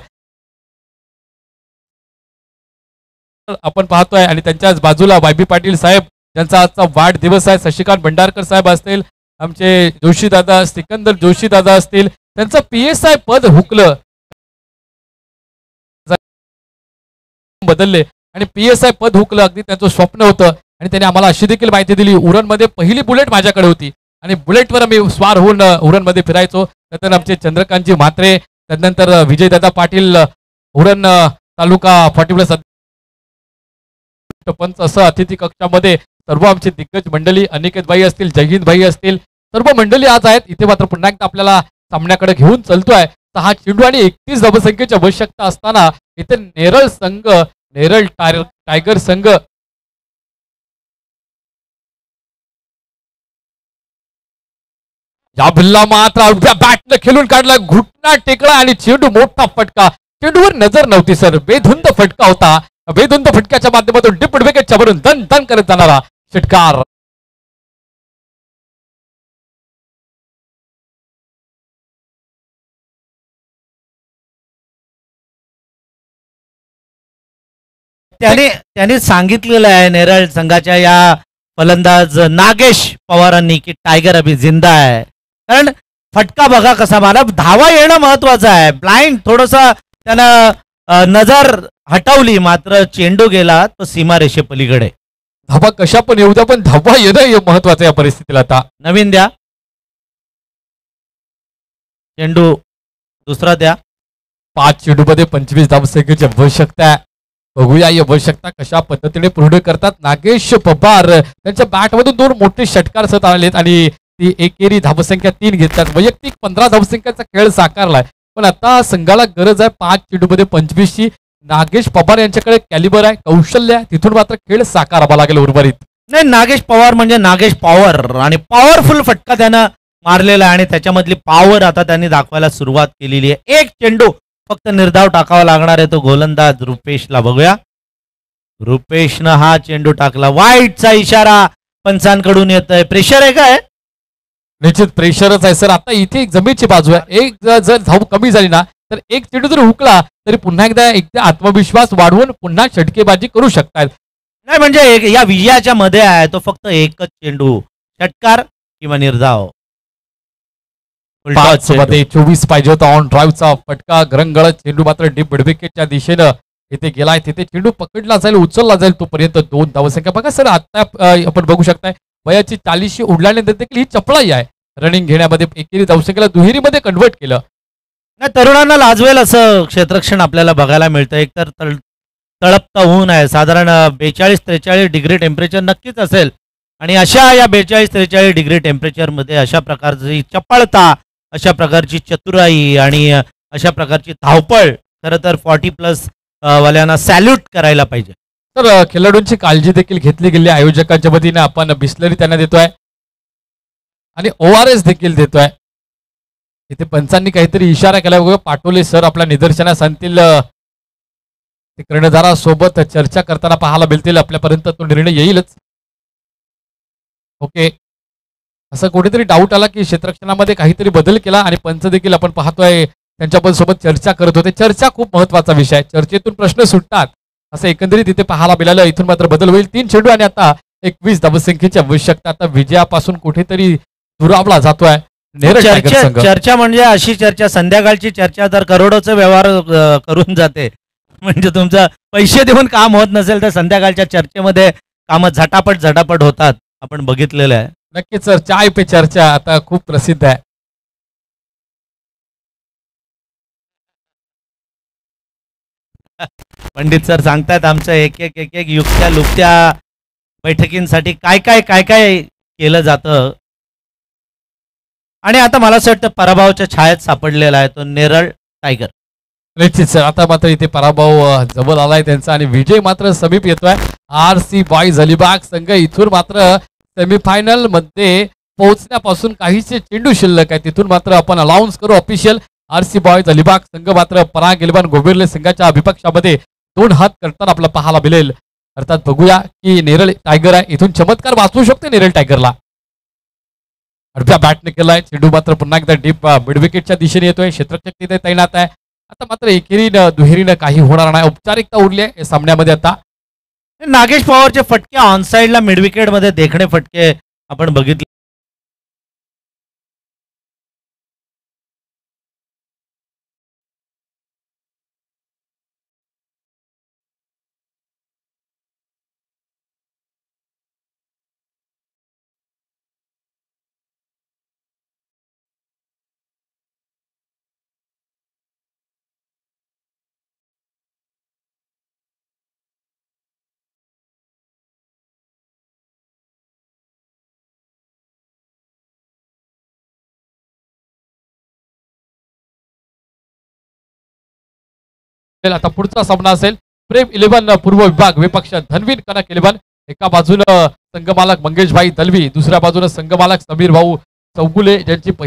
आपण पाहतोय आणि त्यांच्याच बाजूला वाय बी पाटील साहेब ज्यांचा आजचा वाढदिवस आहे, शशिकांत भंडारकर साहेब असतील, आमचे जोशी दादा सिकंदर जोशी दादा असतील, त्यांचं PSI पद हुकलं बदलले आणि PSI पद हुकलं. अगदी त्यांचं स्वप्न होतं आणि त्यांनी आम्हाला अशी देखील माहिती दिली, उरणमध्ये पहिली बुलेट माझ्याकडे होती आणि बुलेटवर मी स्वार होऊन उरणमध्ये फिरायचो. त्यानंतर आमचे चंद्रकांतजी म्हात्रे, त्यानंतर विजयदादा पाटील उरण तालुका 40+ ज्येष्ठ पंच असं अतिथी कक्षामध्ये सर्व आमचे दिग्गज मंडळी अनिकेत भाई असतील, जयहिंद भाई असतील, सर्व मंडळी आज आहेत. इथे मात्र पुन्हा एकदा आपल्याला सामन्याकडे घेऊन चालतोय. 6 चेंडू आणि 31 धावसंख्येची आवश्यकता असताना इथे नेरळ टायगर संघ या भिल्ला मात्र उभ्या बॅटनं खेळून काढला, घुटना टेकला आणि चेंडू मोठा फटका. चेंडूवर नजर नव्हती सर, बेधुंद फटका होता. बेधुंद फटक्याच्या माध्यमातून डिप विकेटच्या वरून दन दन करत जाणारा षटकार. त्याने सांगितलेलं आहे नेरळ संघाच्या या फलंदाज नागेश पवारांनी की टायगर अभि जिंदा आहे. कारण फटका बघा कसा मारा, धावा येणं महत्वाचं आहे. ब्लाइंड थोडस त्यानं नजर हटवली, मात्र चेंडू गेला तो सीमारेषे पलीकडे. धावा कशा पण येऊ द्या, पण धावा येणं महत्वाचं या परिस्थितीला. आता नवीन द्या चेंडू, दुसरा द्या. 5 चेंडूमध्ये 25 धावसंख्येची आवश्यकता आहे. बघूया ही आवश्यकता कशा पद्धतीने पूर्ण करतात नागेश पवार. त्यांच्या बॅटमधून 2 मोठे षटकार सत आलेत आणि ती एकेरी धावसंख्या 3 घेतात. वैयक्तिक 15 धावसंख्येचा खेळ साकारलाय, पण आता संघाला गरज आहे 5 चेंडूमध्ये 25 ची. नागेश पवार यांच्याकडे कॅलिबर आहे, कौशल्य आहे, तिथून मात्र खेळ साकारावा लागेल उर्वरित. नाही, नागेश पवार म्हणजे नागेश पॉवर आणि पॉवरफुल फटका त्यानं मारलेला आहे आणि त्याच्यामधली पॉवर आता त्यांनी दाखवायला सुरुवात केलेली आहे. 1 चेंडू फक्त निर्धाव टाकावा लागणार आहे तो गोलंदाज रुपेशला. बघूया, रुपेशनं हा चेंडू टाकला. वाईटचा इशारा पंचांकडून येतोय. प्रेशर आहे काय? निश्चित प्रेशरच आहे सर. आता इथे एक जमेची बाजू आहे. एक जर धाव कमी झाली ना तर एक चेंडू जर हुकला तरी पुन्हा एकदा आत्मविश्वास वाढवून पुन्हा षटकेबाजी करू शकतात. नाही म्हणजे या विजयाच्या मध्ये आहे तो फक्त एकच चेंडू, षटकार किंवा निर्धाव. 5 मध्ये 24 पाहिजे होता. ऑन ड्राईव्हचा फटका रंगळत चेंडू मात्र डीप मिडविकेटच्या दिशेनं इथे गेलाय. तिथे चेंडू पकडला जाईल, उचलला जाईल, तोपर्यंत 2 धावसंख्या. बघा सर, आता आपण बघू शकताय वयाची 40शी उडल्यानंतर देखील ही चपळाई आहे रनिंग घेण्यामध्ये. एकेरी धावसंख्येला दुहेरीमध्ये कन्वर्ट केलं. नाही, तरुणांना लाजवेल असं क्षेत्ररक्षण आपल्याला बघायला मिळतं. एकतर तळपता ऊन आहे, साधारण 42-43 डिग्री टेम्परेचर नक्कीच असेल आणि अशा या 42-43 डिग्री टेम्परेचरमध्ये अशा प्रकारची चपळता, अशा प्रकारची चतुराई आणि अशा प्रकारची धावपळ खरं तर 40+ वाल्यांना सॅल्यूट करायला पाहिजे. तर खेळाडूंची काळजी देखील घेतली गेली आयोजकांच्या वतीने. आपण बिस्लरी त्यांना देतोय आणि ORS देखील देतोय. इथे पंचांनी काहीतरी इशारा केला. बघा, पाटोले सर आपल्या निदर्शनास आणतील, कर्णधारासोबत चर्चा करताना पाहायला मिळतील. आपल्यापर्यंत तो निर्णय येईलच. ओके, असं कुठेतरी डाऊट आला की क्षेत्ररक्षणामध्ये काहीतरी बदल केला आणि पंच देखील आपण पाहतोय त्यांच्यासोबत चर्चा करत होते. चर्चा खूप महत्वाचा विषय, चर्चेतून प्रश्न सुटतात असं एकंदरीत इथे पाहायला मिळालं. इथून मात्र बदल होईल. 3 चेंडू आणि आता 21 धावसंख्येची आवश्यकता. आता विजयापासून कुठेतरी दुरावला जातोय नेरळ टायगर संघ. चर्चा म्हणजे अशी चर्चा, संध्याकाळची चर्चा तर करोडोचे व्यवहार करून जाते. म्हणजे तुमचं पैसे देऊन काम होत नसेल तर संध्याकाळच्या चर्चेमध्ये कामं झटापट होतात. आपण बघितलेलं आहे. नक्कीच सर, चाय पे चर्चा आता खूप प्रसिद्ध आहे. पंडित सर सांगतात आमचं एक एक युक्त्या लुक्त्या बैठकींसाठी काय काय केलं जातं. आणि आता मला असं वाटतं पराभवाच्या छायेत सापडलेला आहे तो नेरळ टायगर. निश्चित सर, आता मात्र इथे पराभव जवळ आलाय त्यांचा आणि विजय मात्र समीप येतोय. RC बॉईज अलिबाग संघ इथून मात्र सेमीफायनल मध्ये पोहोचण्यापासून काहीसे चेंडू शिल्लक आहे. तिथून मात्र आपण अनाऊन्स करू ऑफिशियल. RC बॉईज अलिबाग संघ मात्र पराग इलेव्हन गोविर्ले संघाच्या अभिपक्षामध्ये 2 हात करताना आपला पाहायला मिळेल. अर्थात बघूया की नेरळ टायगर आहे, इथून चमत्कार वाचवू शकते नेरळ टायगरला. अर्ध्या बॅटने केलाय. चेंडू मात्र पुन्हा एकदा डीप मिडविकेटच्या दिशेने येतोय. क्षेत्ररक्षक तिथे तैनात आहे. आता मात्र एकेरीनं दुहेरीनं काही होणार नाही. औपचारिकता उरली आहे या सामन्यामध्ये. आता नागेश पवारचे फटके ऑनसाइडला मिडविकेट मध्ये देखणे फटके आपण बघितले. आता पुढचा सामना असेल प्रेम 11 पूर्व विभाग विपक्ष धनवीर कनक 11. एका बाजूनं संघमालक मंगेशभाई दलवी, दुसऱ्या बाजूनं संघमालक समीर भाऊ चौगुले, ज्यांची